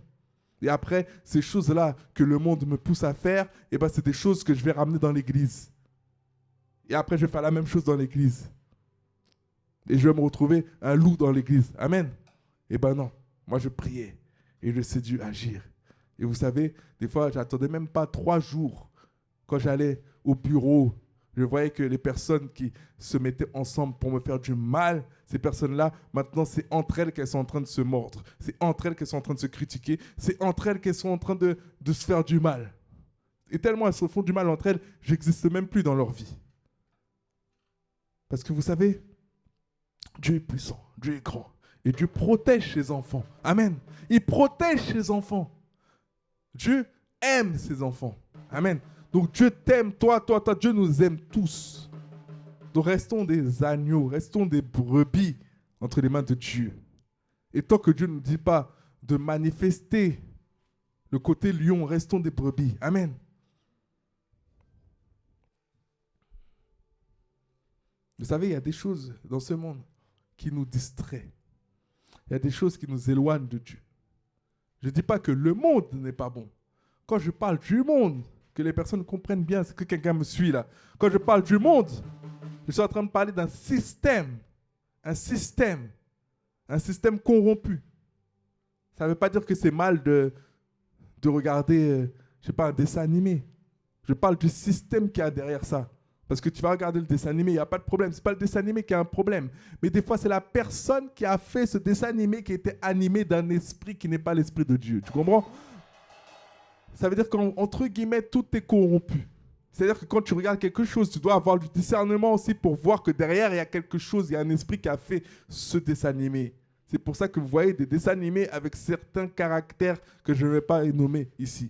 Et après, ces choses-là que le monde me pousse à faire, eh ben, c'est des choses que je vais ramener dans l'église. Et après, je vais faire la même chose dans l'église. Et je vais me retrouver un loup dans l'église. Amen. Eh ben non. Moi, je priais. Et je laissais Dieu agir. Et vous savez, des fois, j'attendais même pas 3 jours. Quand j'allais au bureau, je voyais que les personnes qui se mettaient ensemble pour me faire du mal, ces personnes-là, maintenant, c'est entre elles qu'elles sont en train de se mordre. C'est entre elles qu'elles sont en train de se critiquer. C'est entre elles qu'elles sont en train de se faire du mal. Et tellement elles se font du mal entre elles, j'existe même plus dans leur vie. Parce que vous savez, Dieu est puissant, Dieu est grand. Et Dieu protège ses enfants. Amen. Il protège ses enfants. Dieu aime ses enfants. Amen. Donc Dieu t'aime, toi. Dieu nous aime tous. Donc restons des agneaux, restons des brebis entre les mains de Dieu. Et tant que Dieu ne nous dit pas de manifester le côté lion, restons des brebis. Amen. Vous savez, il y a des choses dans ce monde qui nous distraient. Il y a des choses qui nous éloignent de Dieu. Je ne dis pas que le monde n'est pas bon. Quand je parle du monde, que les personnes comprennent bien, c'est que quelqu'un me suit là. Quand je parle du monde, je suis en train de parler d'un système. Un système corrompu. Ça ne veut pas dire que c'est mal de regarder, je sais pas, un dessin animé. Je parle du système qui a derrière ça. Parce que tu vas regarder le dessin animé, il n'y a pas de problème. Ce n'est pas le dessin animé qui a un problème. Mais des fois, c'est la personne qui a fait ce dessin animé qui était animé d'un esprit qui n'est pas l'esprit de Dieu. Tu comprends? Ça veut dire qu'entre guillemets, tout est corrompu. C'est-à-dire que quand tu regardes quelque chose, tu dois avoir du discernement aussi pour voir que derrière, il y a quelque chose, il y a un esprit qui a fait ce dessin animé. C'est pour ça que vous voyez des dessins animés avec certains caractères que je ne vais pas nommer ici.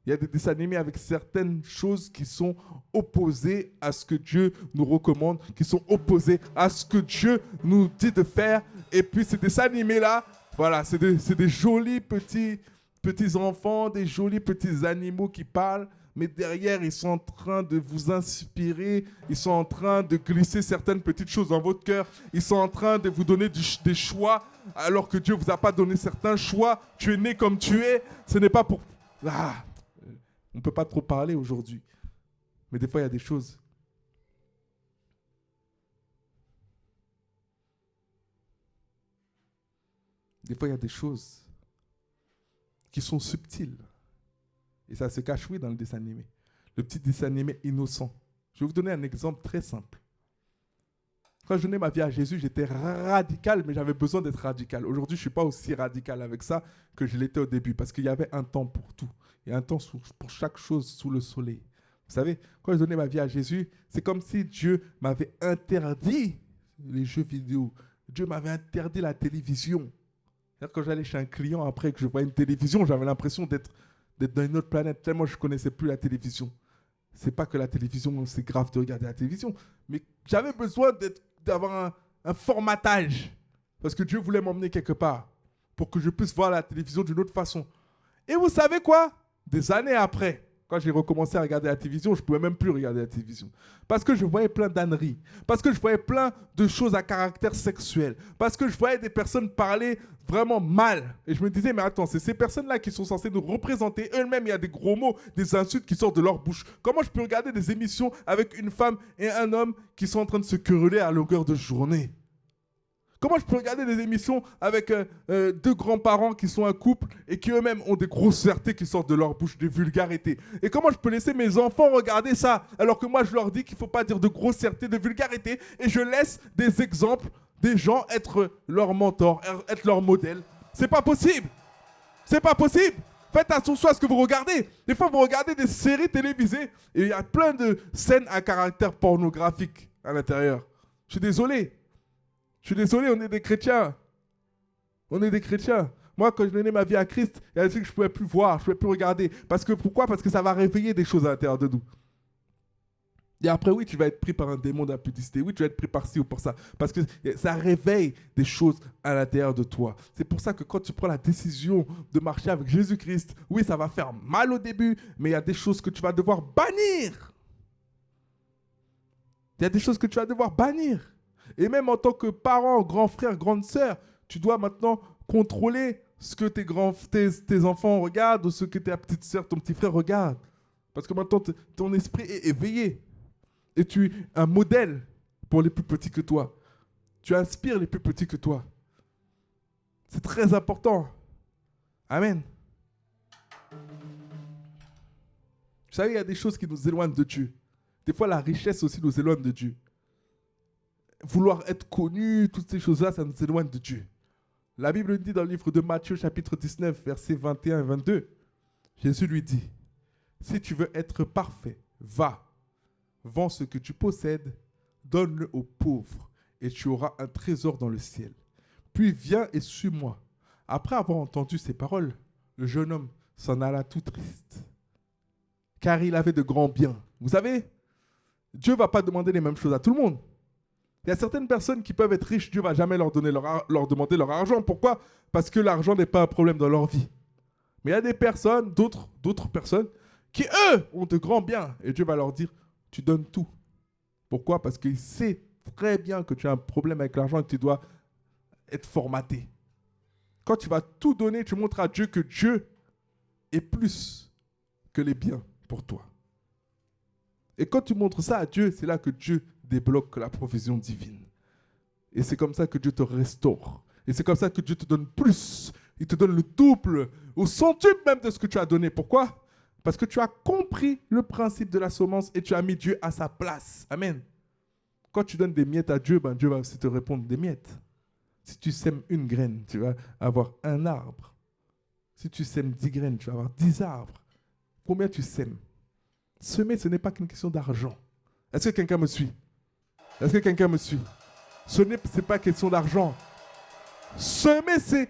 Il y a des dessins animés avec certaines choses qui sont opposées à ce que Dieu nous recommande, qui sont opposées à ce que Dieu nous dit de faire. Et puis ces dessins animés-là, voilà, c'est des jolis petits enfants, des jolis petits animaux qui parlent. Mais derrière, ils sont en train de vous inspirer, ils sont en train de glisser certaines petites choses dans votre cœur, ils sont en train de vous donner des choix, alors que Dieu ne vous a pas donné certains choix. Tu es né comme tu es, ce n'est pas pour... Ah, on ne peut pas trop parler aujourd'hui. Mais des fois, il y a des choses. Des fois, il y a des choses qui sont subtiles. Et ça se cache, oui, dans le dessin animé. Le petit dessin animé innocent. Je vais vous donner un exemple très simple. Quand je donnais ma vie à Jésus, j'étais radical, mais j'avais besoin d'être radical. Aujourd'hui, je ne suis pas aussi radical avec ça que je l'étais au début, parce qu'il y avait un temps pour tout. Il y a un temps pour chaque chose sous le soleil. Vous savez, quand je donnais ma vie à Jésus, c'est comme si Dieu m'avait interdit les jeux vidéo. Dieu m'avait interdit la télévision. C'est-à-dire quand j'allais chez un client, après que je voyais une télévision, j'avais l'impression d'être dans une autre planète, tellement je ne connaissais plus la télévision. C'est pas que la télévision, c'est grave de regarder la télévision, mais j'avais besoin d'avoir un formatage, parce que Dieu voulait m'emmener quelque part, pour que je puisse voir la télévision d'une autre façon. Et vous savez quoi? Des années après, quand j'ai recommencé à regarder la télévision, je ne pouvais même plus regarder la télévision. Parce que je voyais plein d'âneries. Parce que je voyais plein de choses à caractère sexuel. Parce que je voyais des personnes parler vraiment mal. Et je me disais, mais attends, c'est ces personnes-là qui sont censées nous représenter. Eux-mêmes, il y a des gros mots, des insultes qui sortent de leur bouche. Comment je peux regarder des émissions avec une femme et un homme qui sont en train de se quereller à longueur de journée? Comment je peux regarder des émissions avec deux grands-parents qui sont un couple et qui eux-mêmes ont des grossièretés qui sortent de leur bouche, des vulgarités? Et comment je peux laisser mes enfants regarder ça alors que moi je leur dis qu'il ne faut pas dire de grossièreté, de vulgarité, et je laisse des exemples des gens être leur mentor, être leur modèle? C'est pas possible. C'est pas possible. Faites attention à ce que vous regardez. Des fois vous regardez des séries télévisées et il y a plein de scènes à caractère pornographique à l'intérieur. Je suis désolé. Je suis désolé, on est des chrétiens. On est des chrétiens. Moi, quand je donnais ma vie à Christ, il y a des trucs que je ne pouvais plus voir, je ne pouvais plus regarder. Pourquoi? Parce que ça va réveiller des choses à l'intérieur de nous. Et après, oui, tu vas être pris par un démon d'impudicité. Oui, tu vas être pris par ci ou par ça. Parce que ça réveille des choses à l'intérieur de toi. C'est pour ça que quand tu prends la décision de marcher avec Jésus-Christ, oui, ça va faire mal au début, mais il y a des choses que tu vas devoir bannir. Il y a des choses que tu vas devoir bannir. Et même en tant que parent, grand frère, grande sœur, tu dois maintenant contrôler ce que tes enfants regardent ou ce que ta petite sœur, ton petit frère regarde. Parce que maintenant, ton esprit est éveillé. Et tu es un modèle pour les plus petits que toi. Tu inspires les plus petits que toi. C'est très important. Amen. Vous savez, il y a des choses qui nous éloignent de Dieu. Des fois, la richesse aussi nous éloigne de Dieu. Vouloir être connu, toutes ces choses-là, ça nous éloigne de Dieu. La Bible dit dans le livre de Matthieu, chapitre 19, versets 21 et 22, Jésus lui dit, « Si tu veux être parfait, va, vends ce que tu possèdes, donne-le aux pauvres, et tu auras un trésor dans le ciel. Puis viens et suis-moi. » Après avoir entendu ces paroles, le jeune homme s'en alla tout triste, car il avait de grands biens. Vous savez, Dieu ne va pas demander les mêmes choses à tout le monde. Il y a certaines personnes qui peuvent être riches, Dieu ne va jamais leur demander leur argent. Pourquoi? Parce que l'argent n'est pas un problème dans leur vie. Mais il y a des personnes, d'autres personnes, qui, eux, ont de grands biens. Et Dieu va leur dire, tu donnes tout. Pourquoi? Parce qu'il sait très bien que tu as un problème avec l'argent et que tu dois être formaté. Quand tu vas tout donner, tu montres à Dieu que Dieu est plus que les biens pour toi. Et quand tu montres ça à Dieu, c'est là que Dieu débloque la provision divine. Et c'est comme ça que Dieu te restaure. Et c'est comme ça que Dieu te donne plus. Il te donne le double, au centuple même de ce que tu as donné. Pourquoi? Parce que tu as compris le principe de la semence et tu as mis Dieu à sa place. Amen. Quand tu donnes des miettes à Dieu, ben Dieu va aussi te répondre des miettes. Si tu sèmes une graine, tu vas avoir un arbre. Si tu sèmes 10 graines, tu vas avoir 10 arbres. Combien tu sèmes? Semer, ce n'est pas qu'une question d'argent. Est-ce que quelqu'un me suit? Est-ce que quelqu'un me suit? Ce n'est pas question d'argent. Semer, c'est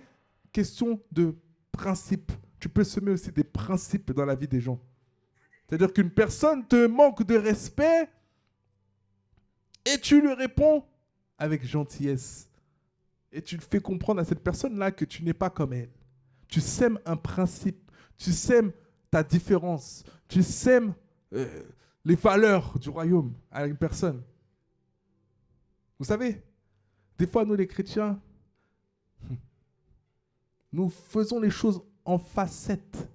question de principe. Tu peux semer aussi des principes dans la vie des gens. C'est-à-dire qu'une personne te manque de respect et tu lui réponds avec gentillesse. Et tu fais comprendre à cette personne-là que tu n'es pas comme elle. Tu sèmes un principe. Tu sèmes ta différence. Tu sèmes les valeurs du royaume à une personne. Vous savez, des fois, nous les chrétiens, nous faisons les choses en facettes.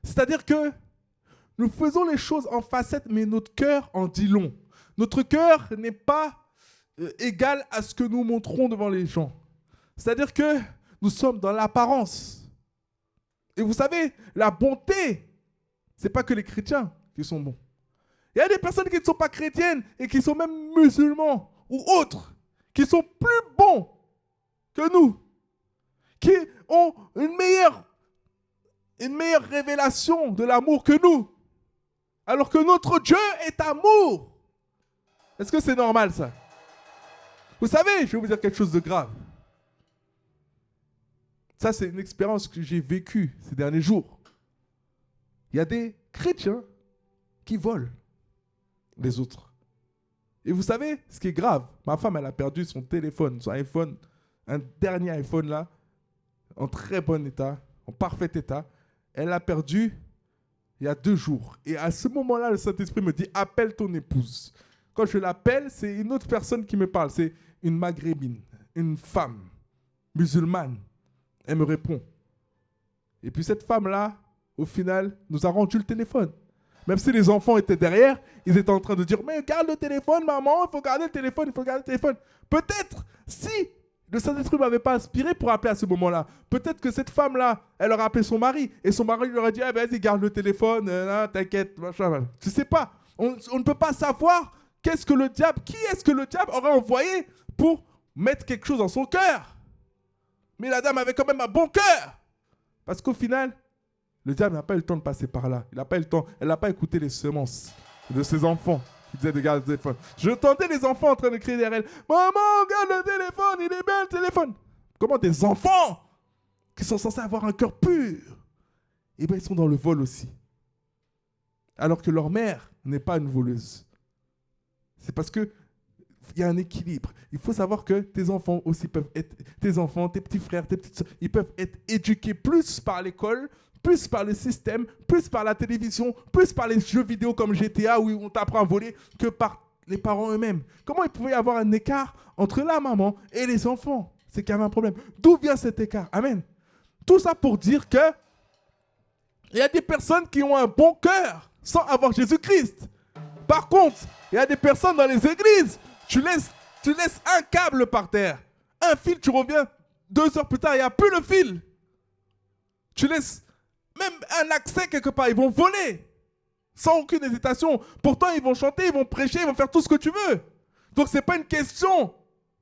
C'est-à-dire que nous faisons les choses en facettes, mais notre cœur en dit long. Notre cœur n'est pas égal à ce que nous montrons devant les gens. C'est-à-dire que nous sommes dans l'apparence. Et vous savez, la bonté, ce n'est pas que les chrétiens qui sont bons. Il y a des personnes qui ne sont pas chrétiennes et qui sont même musulmans ou autres, qui sont plus bons que nous, qui ont une meilleure révélation de l'amour que nous, alors que notre Dieu est amour. Est-ce que c'est normal ça? Vous savez, je vais vous dire quelque chose de grave. Ça, c'est une expérience que j'ai vécue ces derniers jours. Il y a des chrétiens qui volent les autres. Et vous savez, ce qui est grave, ma femme, elle a perdu son téléphone, son iPhone, un dernier iPhone là, en très bon état, en parfait état. Elle l'a perdu il y a 2 jours. Et à ce moment-là, le Saint-Esprit me dit, appelle ton épouse. Quand je l'appelle, c'est une autre personne qui me parle. C'est une maghrébine, une femme musulmane. Elle me répond. Et puis cette femme-là, au final, nous a rendu le téléphone. Même si les enfants étaient derrière, ils étaient en train de dire, mais garde le téléphone, maman, il faut garder le téléphone, il faut garder le téléphone. Peut-être, si le Saint-Esprit ne m'avait pas inspiré pour appeler à ce moment-là, peut-être que cette femme-là, elle aurait appelé son mari, et son mari lui aurait dit, ah, vas-y, garde le téléphone, t'inquiète, machin. Tu sais pas, on ne peut pas savoir qui est-ce que le diable aurait envoyé pour mettre quelque chose dans son cœur. Mais la dame avait quand même un bon cœur. Parce qu'au final, le diable n'a pas eu le temps de passer par là. Il n'a pas eu le temps. Elle n'a pas écouté les semences de ses enfants qui disaient de garder le téléphone. Je entendais les enfants en train de crier derrière elle. Maman, garde le téléphone, il est bien le téléphone. Comment des enfants qui sont censés avoir un cœur pur, eh bien, ils sont dans le vol aussi. Alors que leur mère n'est pas une voleuse. C'est parce que il y a un équilibre. Il faut savoir que tes enfants aussi peuvent être, tes enfants, tes petits frères, tes petites soeurs, ils peuvent être éduqués plus par l'école, plus par le système, plus par la télévision, plus par les jeux vidéo comme GTA où on t'apprend à voler que par les parents eux-mêmes. Comment il pouvait y avoir un écart entre la maman et les enfants? C'est qu'il y avait un problème. D'où vient cet écart? Amen. Tout ça pour dire que il y a des personnes qui ont un bon cœur sans avoir Jésus-Christ. Par contre, il y a des personnes dans les églises, tu laisses un câble par terre, un fil, tu reviens 2 heures plus tard, il n'y a plus le fil. Tu laisses même un accès quelque part, ils vont voler sans aucune hésitation. Pourtant, ils vont chanter, ils vont prêcher, ils vont faire tout ce que tu veux. Donc, ce n'est pas une question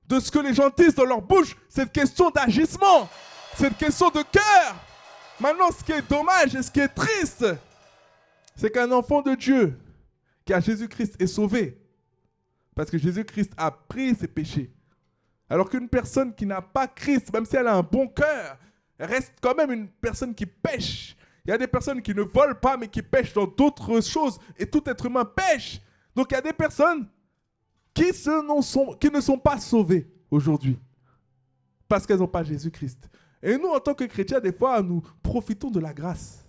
de ce que les gens disent dans leur bouche, c'est une question d'agissement, c'est une question de cœur. Maintenant, ce qui est dommage et ce qui est triste, c'est qu'un enfant de Dieu qui a Jésus-Christ est sauvé. Parce que Jésus-Christ a pris ses péchés. Alors qu'une personne qui n'a pas Christ, même si elle a un bon cœur, reste quand même une personne qui pêche. Il y a des personnes qui ne volent pas, mais qui pêchent dans d'autres choses. Et tout être humain pêche. Donc il y a des personnes qui ne sont pas sauvées aujourd'hui. Parce qu'elles n'ont pas Jésus-Christ. Et nous, en tant que chrétiens, des fois, nous profitons de la grâce.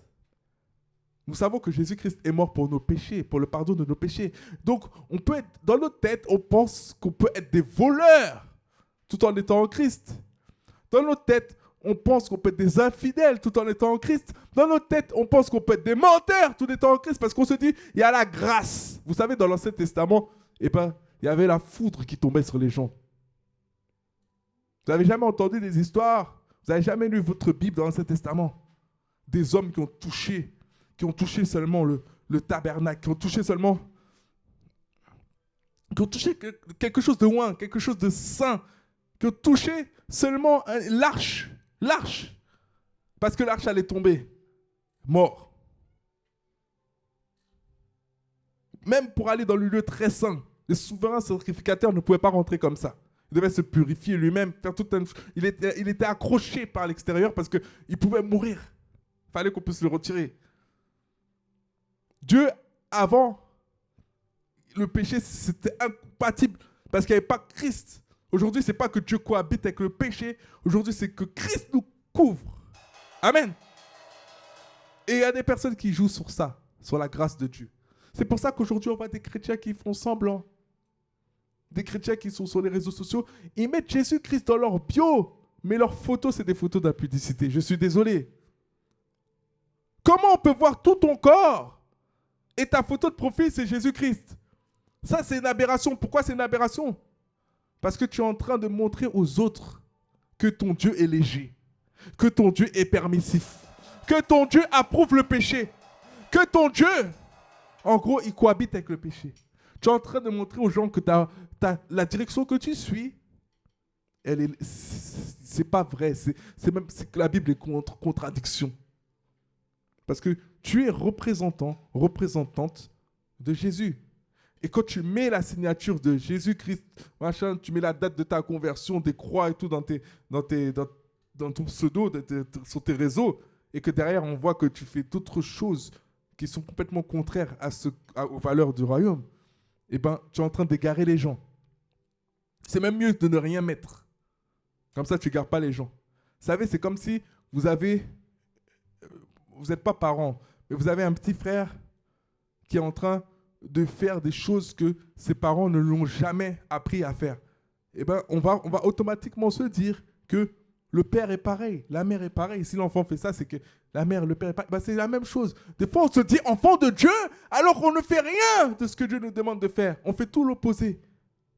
Nous savons que Jésus-Christ est mort pour nos péchés, pour le pardon de nos péchés. Donc, on peut être, dans notre tête, on pense qu'on peut être des voleurs tout en étant en Christ. Dans notre tête, on pense qu'on peut être des infidèles tout en étant en Christ. Dans notre tête, on pense qu'on peut être des menteurs tout en étant en Christ parce qu'on se dit, il y a la grâce. Vous savez, dans l'Ancien Testament, il y avait la foudre qui tombait sur les gens. Vous n'avez jamais entendu des histoires, vous n'avez jamais lu votre Bible dans l'Ancien Testament. Des hommes qui ont touché seulement le tabernacle, qui ont touché quelque chose de loin, quelque chose de saint, qui ont touché seulement l'arche, parce que l'arche allait tomber, mort. Même pour aller dans le lieu très saint, le souverain sacrificateur ne pouvait pas rentrer comme ça. Il devait se purifier lui-même, faire il était accroché par l'extérieur parce qu'il pouvait mourir. Il fallait qu'on puisse le retirer. Dieu, avant, le péché, c'était incompatible parce qu'il n'y avait pas Christ. Aujourd'hui, ce n'est pas que Dieu cohabite avec le péché. Aujourd'hui, c'est que Christ nous couvre. Amen. Et il y a des personnes qui jouent sur ça, sur la grâce de Dieu. C'est pour ça qu'aujourd'hui, on voit des chrétiens qui font semblant. Des chrétiens qui sont sur les réseaux sociaux, ils mettent Jésus-Christ dans leur bio, mais leurs photos, c'est des photos d'impudicité. Je suis désolé. Comment on peut voir tout ton corps et ta photo de profil, c'est Jésus-Christ? Ça, c'est une aberration. Pourquoi c'est une aberration? Parce que tu es en train de montrer aux autres que ton Dieu est léger, que ton Dieu est permissif, que ton Dieu approuve le péché, que ton Dieu, en gros, il cohabite avec le péché. Tu es en train de montrer aux gens que la direction que tu suis, c'est pas vrai. C'est que la Bible est contradiction. Parce que tu es représentante de Jésus. Et quand tu mets la signature de Jésus-Christ, machin, tu mets la date de ta conversion, des croix et tout dans ton pseudo, sur tes réseaux, et que derrière on voit que tu fais d'autres choses qui sont complètement contraires aux valeurs du royaume, eh ben, tu es en train d'égarer les gens. C'est même mieux de ne rien mettre. Comme ça, tu n'égares pas les gens. Vous savez, c'est comme si vous n'êtes pas parents, mais vous avez un petit frère qui est en train de faire des choses que ses parents ne l'ont jamais appris à faire. Eh ben, on va automatiquement se dire que le père est pareil, la mère est pareille. Si l'enfant fait ça, c'est que la mère, le père est pareil. Ben, c'est la même chose. Des fois, on se dit enfant de Dieu, alors qu'on ne fait rien de ce que Dieu nous demande de faire. On fait tout l'opposé.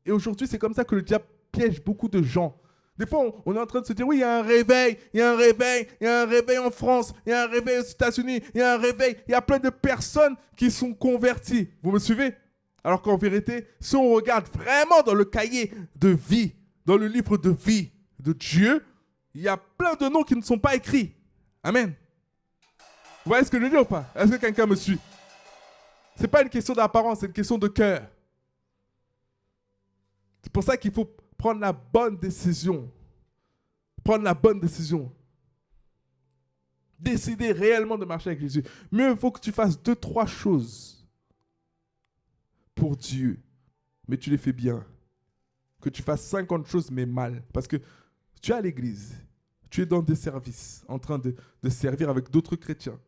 Et aujourd'hui, c'est comme ça que le diable piège beaucoup de gens. Des fois, on est en train de se dire, oui, il y a un réveil, il y a un réveil en France, il y a un réveil aux États-Unis, il y a un réveil, il y a plein de personnes qui sont converties. Vous me suivez? Alors qu'en vérité, si on regarde vraiment dans le cahier de vie, dans le livre de vie de Dieu, il y a plein de noms qui ne sont pas écrits. Amen. Vous voyez ce que je veux dire ou pas? Est-ce que quelqu'un me suit? Ce n'est pas une question d'apparence, c'est une question de cœur. C'est pour ça qu'il faut prendre la bonne décision. Prendre la bonne décision. Décider réellement de marcher avec Jésus. Mieux, il faut que tu fasses 2-3 choses pour Dieu, mais tu les fais bien. Que tu fasses 50 choses, mais mal. Parce que tu es à l'église, tu es dans des services, en train de servir avec d'autres chrétiens.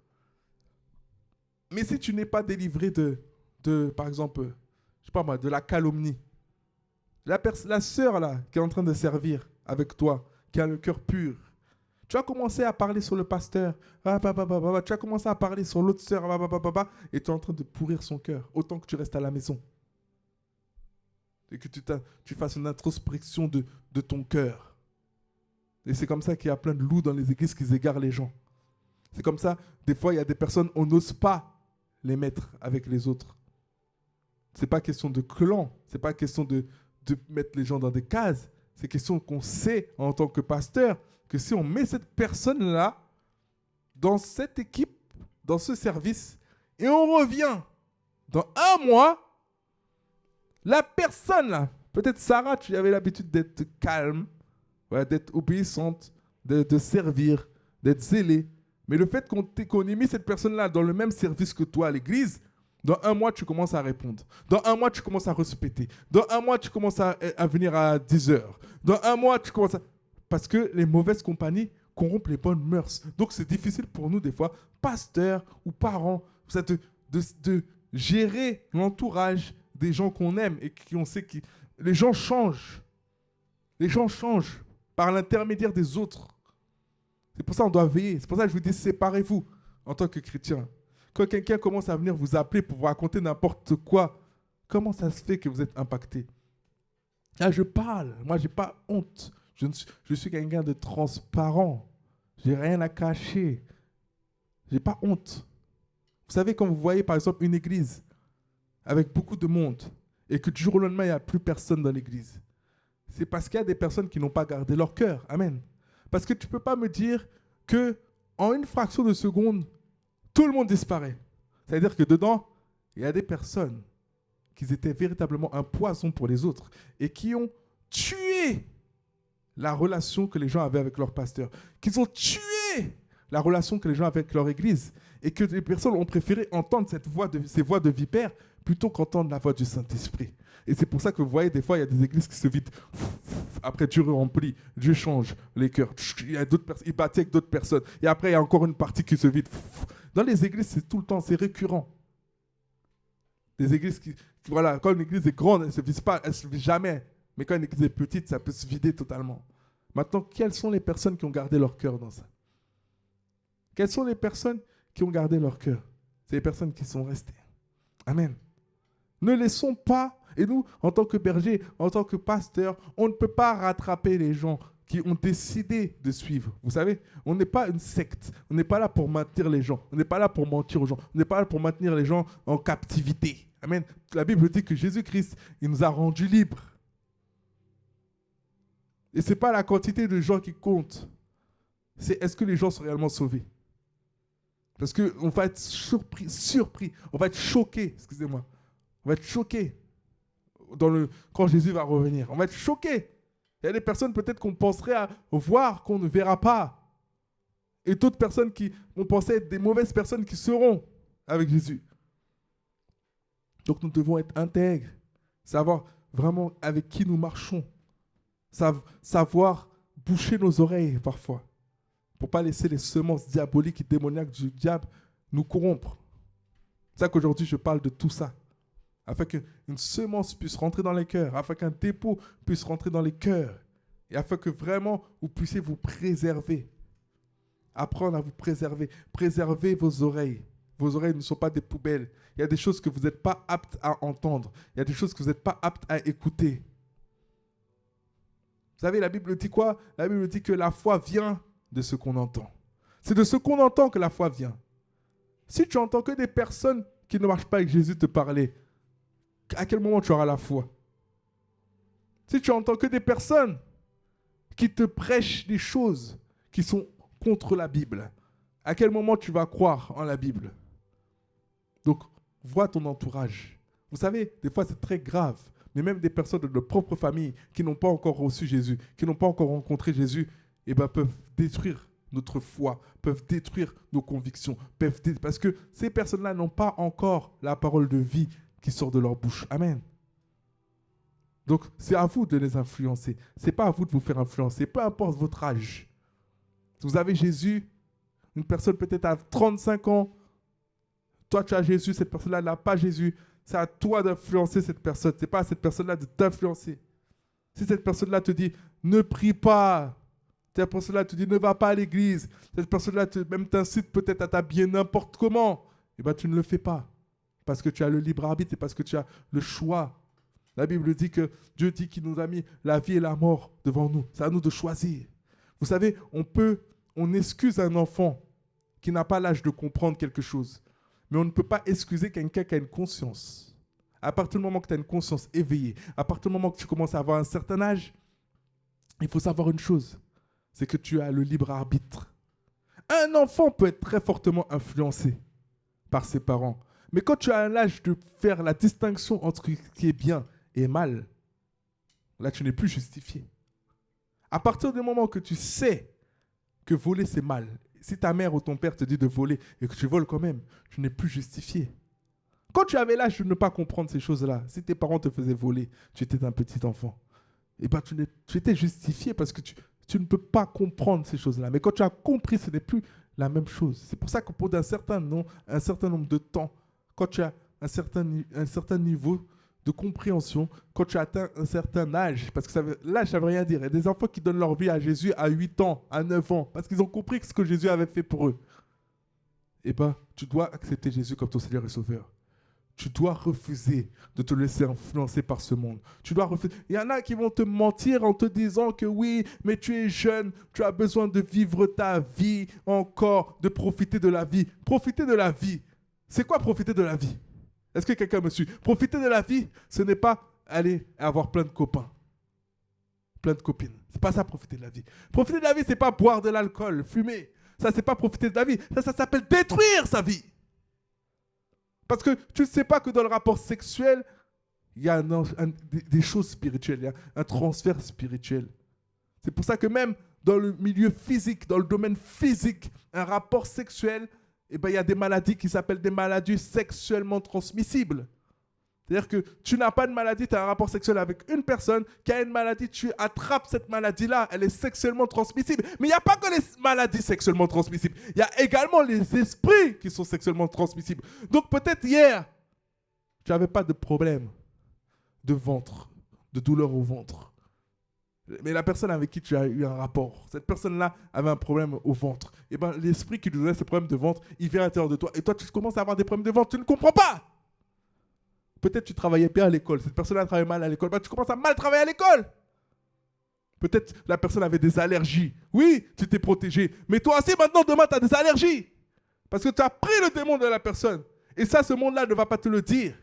Mais si tu n'es pas délivré par exemple, je sais pas moi, de la calomnie, la sœur là, qui est en train de servir avec toi, qui a le cœur pur, tu vas commencer à parler sur le pasteur, tu vas commencer à parler sur l'autre sœur, et tu es en train de pourrir son cœur, autant que tu restes à la maison. Et que tu fasses une introspection de ton cœur. Et c'est comme ça qu'il y a plein de loups dans les églises qui égarent les gens. C'est comme ça, des fois, il y a des personnes, on n'ose pas les mettre avec les autres. Ce n'est pas question de clan, ce n'est pas question de mettre les gens dans des cases. C'est question qu'on sait, en tant que pasteur, que si on met cette personne-là dans cette équipe, dans ce service, et on revient dans 1 mois, la personne là, peut-être Sarah, tu avais l'habitude d'être calme, d'être obéissante, de servir, d'être zélée. Mais le fait qu'on ait mis cette personne-là dans le même service que toi à l'église, dans un mois, tu commences à répondre. Dans un mois, tu commences à respecter. Dans un mois, tu commences à venir à 10 heures. Dans un mois, tu commences à... Parce que les mauvaises compagnies corrompent les bonnes mœurs. Donc, c'est difficile pour nous, des fois, pasteurs ou parents, de gérer l'entourage des gens qu'on aime et qu'on sait que les gens changent. Les gens changent par l'intermédiaire des autres. C'est pour ça qu'on doit veiller. C'est pour ça que je vous dis, séparez-vous en tant que chrétien. Quand quelqu'un commence à venir vous appeler pour vous raconter n'importe quoi, comment ça se fait que vous êtes impacté? Là, je parle. Moi, je n'ai pas honte. Je suis quelqu'un de transparent. Je n'ai rien à cacher. Je n'ai pas honte. Vous savez, quand vous voyez, par exemple, une église avec beaucoup de monde et que du jour au lendemain, il n'y a plus personne dans l'église, c'est parce qu'il y a des personnes qui n'ont pas gardé leur cœur. Amen. Parce que tu ne peux pas me dire qu'en une fraction de seconde, tout le monde disparaît. C'est-à-dire que dedans, il y a des personnes qui étaient véritablement un poison pour les autres et qui ont tué la relation que les gens avaient avec leur pasteur, qui ont tué la relation que les gens avaient avec leur église et que les personnes ont préféré entendre ces voix de vipères plutôt qu'entendre la voix du Saint-Esprit. Et c'est pour ça que vous voyez, des fois, il y a des églises qui se vident. Après, Dieu remplit, Dieu change les cœurs. Il y a d'autres personnes, il bâtit avec d'autres personnes. Et après, il y a encore une partie qui se vide. Dans les églises, c'est tout le temps, c'est récurrent. Des églises voilà, quand une église est grande, elle ne se vide pas, elle ne se vide jamais. Mais quand une église est petite, ça peut se vider totalement. Maintenant, quelles sont les personnes qui ont gardé leur cœur dans ça? Quelles sont les personnes qui ont gardé leur cœur? C'est les personnes qui sont restées. Amen. Ne laissons pas, et nous, en tant que bergers, en tant que pasteurs, on ne peut pas rattraper les gens qui ont décidé de suivre. Vous savez, on n'est pas une secte. On n'est pas là pour maintenir les gens. On n'est pas là pour mentir aux gens. On n'est pas là pour maintenir les gens en captivité. Amen. La Bible dit que Jésus-Christ, il nous a rendus libres. Et ce n'est pas la quantité de gens qui compte. C'est est-ce que les gens sont réellement sauvés? Parce qu'on va être surpris. On va être choqué, excusez-moi. On va être choqué quand Jésus va revenir. On va être choqué. Il y a des personnes peut-être qu'on penserait à voir qu'on ne verra pas. Et d'autres personnes qui vont penser être des mauvaises personnes qui seront avec Jésus. Donc nous devons être intègres. Savoir vraiment avec qui nous marchons. Savoir boucher nos oreilles parfois. Pour ne pas laisser les semences diaboliques et démoniaques du diable nous corrompre. C'est ça qu'aujourd'hui je parle de tout ça. Afin qu'une semence puisse rentrer dans les cœurs, afin qu'un dépôt puisse rentrer dans les cœurs, et afin que vraiment vous puissiez vous préserver. Apprendre à vous préserver. Préservez vos oreilles. Vos oreilles ne sont pas des poubelles. Il y a des choses que vous n'êtes pas aptes à entendre. Il y a des choses que vous n'êtes pas aptes à écouter. Vous savez, la Bible dit quoi? La Bible dit que la foi vient de ce qu'on entend. C'est de ce qu'on entend que la foi vient. Si tu entends que des personnes qui ne marchent pas avec Jésus te parler, à quel moment tu auras la foi? Si tu entends que des personnes qui te prêchent des choses qui sont contre la Bible, à quel moment tu vas croire en la Bible? Donc, vois ton entourage. Vous savez, des fois c'est très grave, mais même des personnes de notre propre famille qui n'ont pas encore reçu Jésus, qui n'ont pas encore rencontré Jésus, peuvent détruire notre foi, peuvent détruire nos convictions, parce que ces personnes-là n'ont pas encore la parole de vie qui sort de leur bouche. Amen. Donc, c'est à vous de les influencer. Ce n'est pas à vous de vous faire influencer, peu importe votre âge. Si vous avez Jésus, une personne peut-être à 35 ans, toi tu as Jésus, cette personne-là n'a pas Jésus, c'est à toi d'influencer cette personne. Ce n'est pas à cette personne-là de t'influencer. Si cette personne-là te dit, ne prie pas, cette personne-là te dit, ne va pas à l'église, cette personne-là même t'incite peut-être à t'habiller n'importe comment, tu ne le fais pas. Parce que tu as le libre arbitre et parce que tu as le choix. La Bible dit que Dieu dit qu'il nous a mis la vie et la mort devant nous. C'est à nous de choisir. Vous savez, on excuse un enfant qui n'a pas l'âge de comprendre quelque chose. Mais on ne peut pas excuser quelqu'un qui a une conscience. À partir du moment que tu as une conscience éveillée, à partir du moment que tu commences à avoir un certain âge, il faut savoir une chose, c'est que tu as le libre arbitre. Un enfant peut être très fortement influencé par ses parents. Mais quand tu as l'âge de faire la distinction entre ce qui est bien et mal, là tu n'es plus justifié. À partir du moment que tu sais que voler c'est mal, si ta mère ou ton père te dit de voler et que tu voles quand même, tu n'es plus justifié. Quand tu avais l'âge de ne pas comprendre ces choses-là, si tes parents te faisaient voler, tu étais un petit enfant, et ben tu étais justifié parce que tu ne peux pas comprendre ces choses-là. Mais quand tu as compris, ce n'est plus la même chose. C'est pour ça qu'au bout d'un certain nombre de temps, quand tu as un certain niveau de compréhension, quand tu atteins un certain âge, parce que l'âge, ça ne veut rien dire. Il y a des enfants qui donnent leur vie à Jésus à 8 ans, à 9 ans, parce qu'ils ont compris ce que Jésus avait fait pour eux. Eh bien, tu dois accepter Jésus comme ton Seigneur et Sauveur. Tu dois refuser de te laisser influencer par ce monde. Tu dois refuser. Il y en a qui vont te mentir en te disant que oui, mais tu es jeune, tu as besoin de vivre ta vie encore, de profiter de la vie. Profiter de la vie. C'est quoi profiter de la vie? Est-ce que quelqu'un me suit? Profiter de la vie, ce n'est pas aller avoir plein de copains, plein de copines. C'est pas ça, profiter de la vie. Profiter de la vie, c'est pas boire de l'alcool, fumer. Ça, c'est pas profiter de la vie. Ça s'appelle détruire sa vie. Parce que tu ne sais pas que dans le rapport sexuel, il y a des choses spirituelles, il y a un transfert spirituel. C'est pour ça que même dans le milieu physique, dans le domaine physique, un rapport sexuel, eh ben, il y a des maladies qui s'appellent des maladies sexuellement transmissibles. C'est-à-dire que tu n'as pas de maladie, tu as un rapport sexuel avec une personne qui a une maladie, tu attrapes cette maladie-là, elle est sexuellement transmissible. Mais il n'y a pas que les maladies sexuellement transmissibles, il y a également les esprits qui sont sexuellement transmissibles. Donc peut-être hier, tu n'avais pas de problème de ventre, de douleur au ventre. Mais la personne avec qui tu as eu un rapport, cette personne-là avait un problème au ventre. Et bien l'esprit qui lui donnait ce problème de ventre, il vient à l'intérieur de toi. Et toi, tu commences à avoir des problèmes de ventre, tu ne comprends pas. Peut-être tu travaillais bien à l'école, cette personne-là travaillait mal à l'école, ben tu commences à mal travailler à l'école. Peut-être la personne avait des allergies. Oui, tu t'es protégé. Mais toi aussi, maintenant, demain, tu as des allergies. Parce que tu as pris le démon de la personne. Et ça, ce monde-là ne va pas te le dire.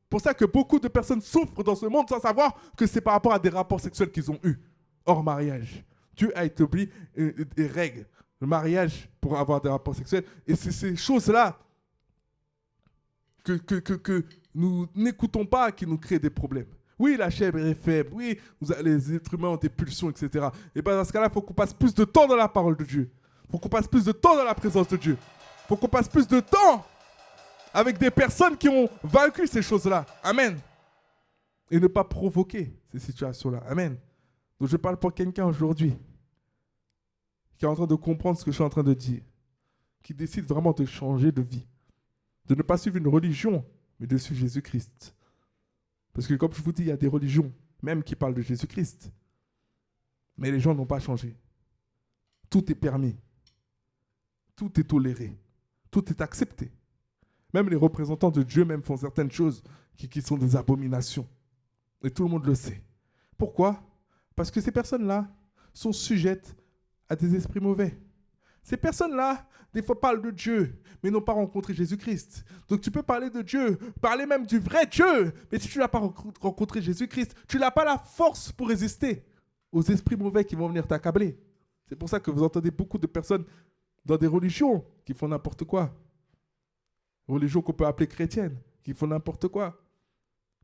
C'est pour ça que beaucoup de personnes souffrent dans ce monde sans savoir que c'est par rapport à des rapports sexuels qu'ils ont eus hors mariage. Dieu a établi des règles. Le mariage pour avoir des rapports sexuels. Et c'est ces choses-là que nous n'écoutons pas qui nous créent des problèmes. Oui, la chair est faible. Oui, les êtres humains ont des pulsions, etc. Et bien dans ce cas-là, il faut qu'on passe plus de temps dans la parole de Dieu. Il faut qu'on passe plus de temps dans la présence de Dieu. Il faut qu'on passe plus de temps avec des personnes qui ont vaincu ces choses-là. Amen. Et ne pas provoquer ces situations-là. Amen. Donc je parle pour quelqu'un aujourd'hui qui est en train de comprendre ce que je suis en train de dire, qui décide vraiment de changer de vie, de ne pas suivre une religion, mais de suivre Jésus-Christ. Parce que comme je vous dis, il y a des religions, même qui parlent de Jésus-Christ. Mais les gens n'ont pas changé. Tout est permis. Tout est toléré. Tout est accepté. Même les représentants de Dieu même font certaines choses qui sont des abominations. Et tout le monde le sait. Pourquoi? Parce que ces personnes-là sont sujettes à des esprits mauvais. Ces personnes-là, des fois, parlent de Dieu, mais n'ont pas rencontré Jésus-Christ. Donc tu peux parler de Dieu, parler même du vrai Dieu, mais si tu n'as pas rencontré Jésus-Christ, tu n'as pas la force pour résister aux esprits mauvais qui vont venir t'accabler. C'est pour ça que vous entendez beaucoup de personnes dans des religions qui font n'importe quoi. Religions qu'on peut appeler chrétiennes, qui font n'importe quoi.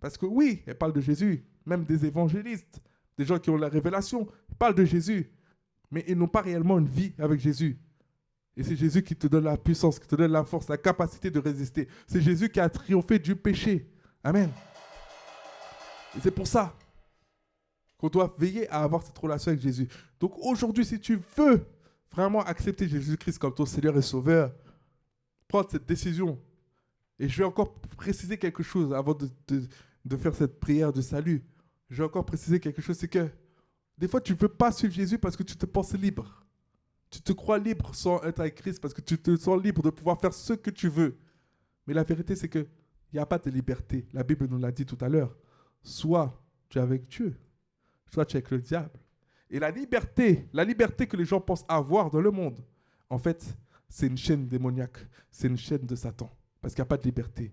Parce que oui, elles parlent de Jésus, même des évangélistes, des gens qui ont la révélation, ils parlent de Jésus, mais ils n'ont pas réellement une vie avec Jésus. Et c'est Jésus qui te donne la puissance, qui te donne la force, la capacité de résister. C'est Jésus qui a triomphé du péché. Amen. Et c'est pour ça qu'on doit veiller à avoir cette relation avec Jésus. Donc aujourd'hui, si tu veux vraiment accepter Jésus-Christ comme ton Seigneur et Sauveur, prendre cette décision. Et je vais encore préciser quelque chose avant de faire cette prière de salut. Je vais encore préciser quelque chose, c'est que des fois, tu ne veux pas suivre Jésus parce que tu te penses libre. Tu te crois libre sans être avec Christ parce que tu te sens libre de pouvoir faire ce que tu veux. Mais la vérité, c'est qu'il n'y a pas de liberté. La Bible nous l'a dit tout à l'heure. Soit tu es avec Dieu, soit tu es avec le diable. Et la liberté que les gens pensent avoir dans le monde, en fait, c'est une chaîne démoniaque. C'est une chaîne de Satan. Parce qu'il n'y a pas de liberté.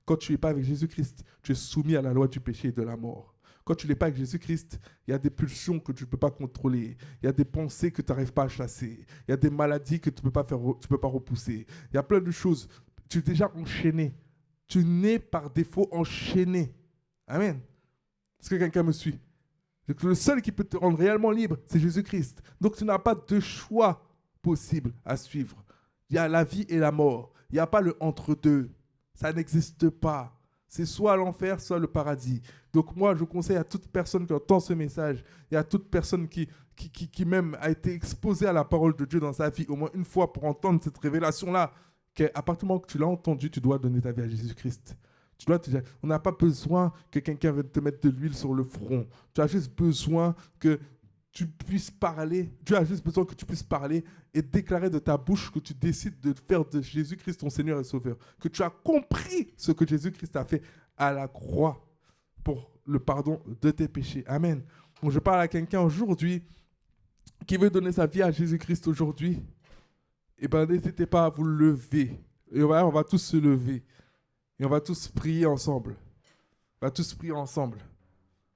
Quand tu n'es pas avec Jésus-Christ, tu es soumis à la loi du péché et de la mort. Quand tu n'es pas avec Jésus-Christ, il y a des pulsions que tu ne peux pas contrôler. Il y a des pensées que tu n'arrives pas à chasser. Il y a des maladies que tu ne peux pas repousser. Il y a plein de choses. Tu es déjà enchaîné. Tu nais par défaut enchaîné. Amen. Est-ce que quelqu'un me suit? Le seul qui peut te rendre réellement libre, c'est Jésus-Christ. Donc tu n'as pas de choix possible à suivre. Il y a la vie et la mort. Il n'y a pas le entre-deux. Ça n'existe pas. C'est soit l'enfer, soit le paradis. Donc moi, je conseille à toute personne qui entend ce message et à toute personne qui même a été exposée à la parole de Dieu dans sa vie au moins une fois pour entendre cette révélation-là, qu'à partir du moment que tu l'as entendu, tu dois donner ta vie à Jésus-Christ. On n'a pas besoin que quelqu'un vienne te mettre de l'huile sur le front. Tu as juste besoin que tu puisses parler. Dieu a juste besoin que tu puisses parler et déclarer de ta bouche que tu décides de faire de Jésus-Christ ton Seigneur et Sauveur. Que tu as compris ce que Jésus-Christ a fait à la croix pour le pardon de tes péchés. Amen. Donc je parle à quelqu'un aujourd'hui qui veut donner sa vie à Jésus-Christ aujourd'hui. Eh bien, n'hésitez pas à vous lever. Et on va tous se lever. Et on va tous prier ensemble. On va tous prier ensemble.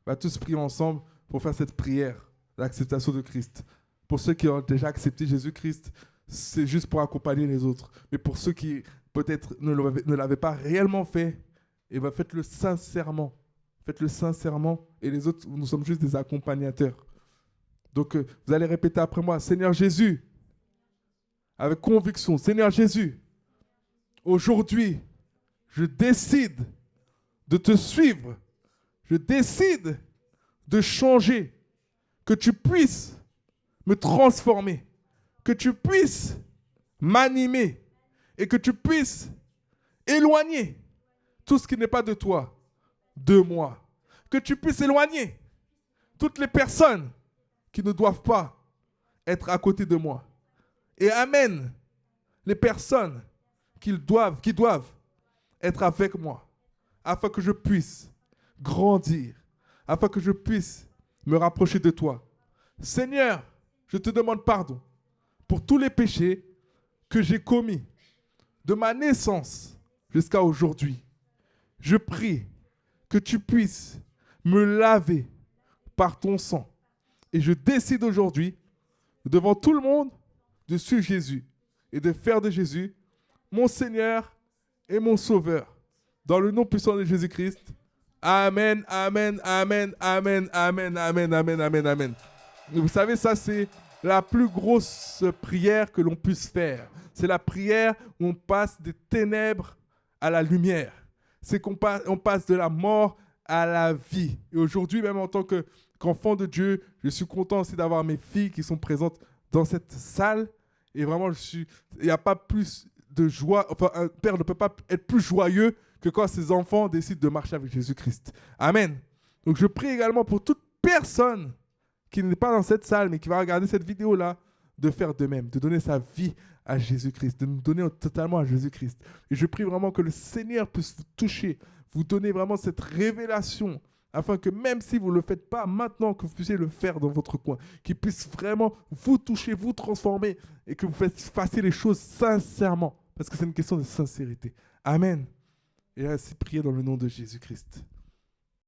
On va tous prier ensemble pour faire cette prière l'acceptation de Christ. Pour ceux qui ont déjà accepté Jésus-Christ, c'est juste pour accompagner les autres. Mais pour ceux qui peut-être ne l'avaient pas réellement fait, eh bien faites-le sincèrement. Faites-le sincèrement. Et les autres, nous sommes juste des accompagnateurs. Donc vous allez répéter après moi, Seigneur Jésus, avec conviction, Seigneur Jésus, aujourd'hui, je décide de te suivre. Je décide de changer. Que tu puisses me transformer, que tu puisses m'animer et que tu puisses éloigner tout ce qui n'est pas de toi, de moi. Que tu puisses éloigner toutes les personnes qui ne doivent pas être à côté de moi. Et amène les personnes qui doivent être avec moi, afin que je puisse grandir, afin que je puisse me rapprocher de toi. Seigneur, je te demande pardon pour tous les péchés que j'ai commis de ma naissance jusqu'à aujourd'hui. Je prie que tu puisses me laver par ton sang. Et je décide aujourd'hui, devant tout le monde, de suivre Jésus et de faire de Jésus mon Seigneur et mon Sauveur. Dans le nom puissant de Jésus-Christ. Amen, amen, amen, amen, amen, amen, amen, amen, amen. Et vous savez, ça c'est la plus grosse prière que l'on puisse faire. C'est la prière où on passe des ténèbres à la lumière. C'est qu'on passe de la mort à la vie. Et aujourd'hui, même en tant qu'enfant de Dieu, je suis content aussi d'avoir mes filles qui sont présentes dans cette salle. Et vraiment, il n'y a pas plus de joie. Enfin, un père ne peut pas être plus joyeux que quand ses enfants décident de marcher avec Jésus-Christ. Amen. Donc je prie également pour toute personne qui n'est pas dans cette salle, mais qui va regarder cette vidéo-là, de faire de même, de donner sa vie à Jésus-Christ, de nous donner totalement à Jésus-Christ. Et je prie vraiment que le Seigneur puisse vous toucher, vous donner vraiment cette révélation, afin que même si vous ne le faites pas maintenant, que vous puissiez le faire dans votre coin, qu'il puisse vraiment vous toucher, vous transformer, et que vous fassiez les choses sincèrement, parce que c'est une question de sincérité. Amen. Et ainsi prier dans le nom de Jésus-Christ.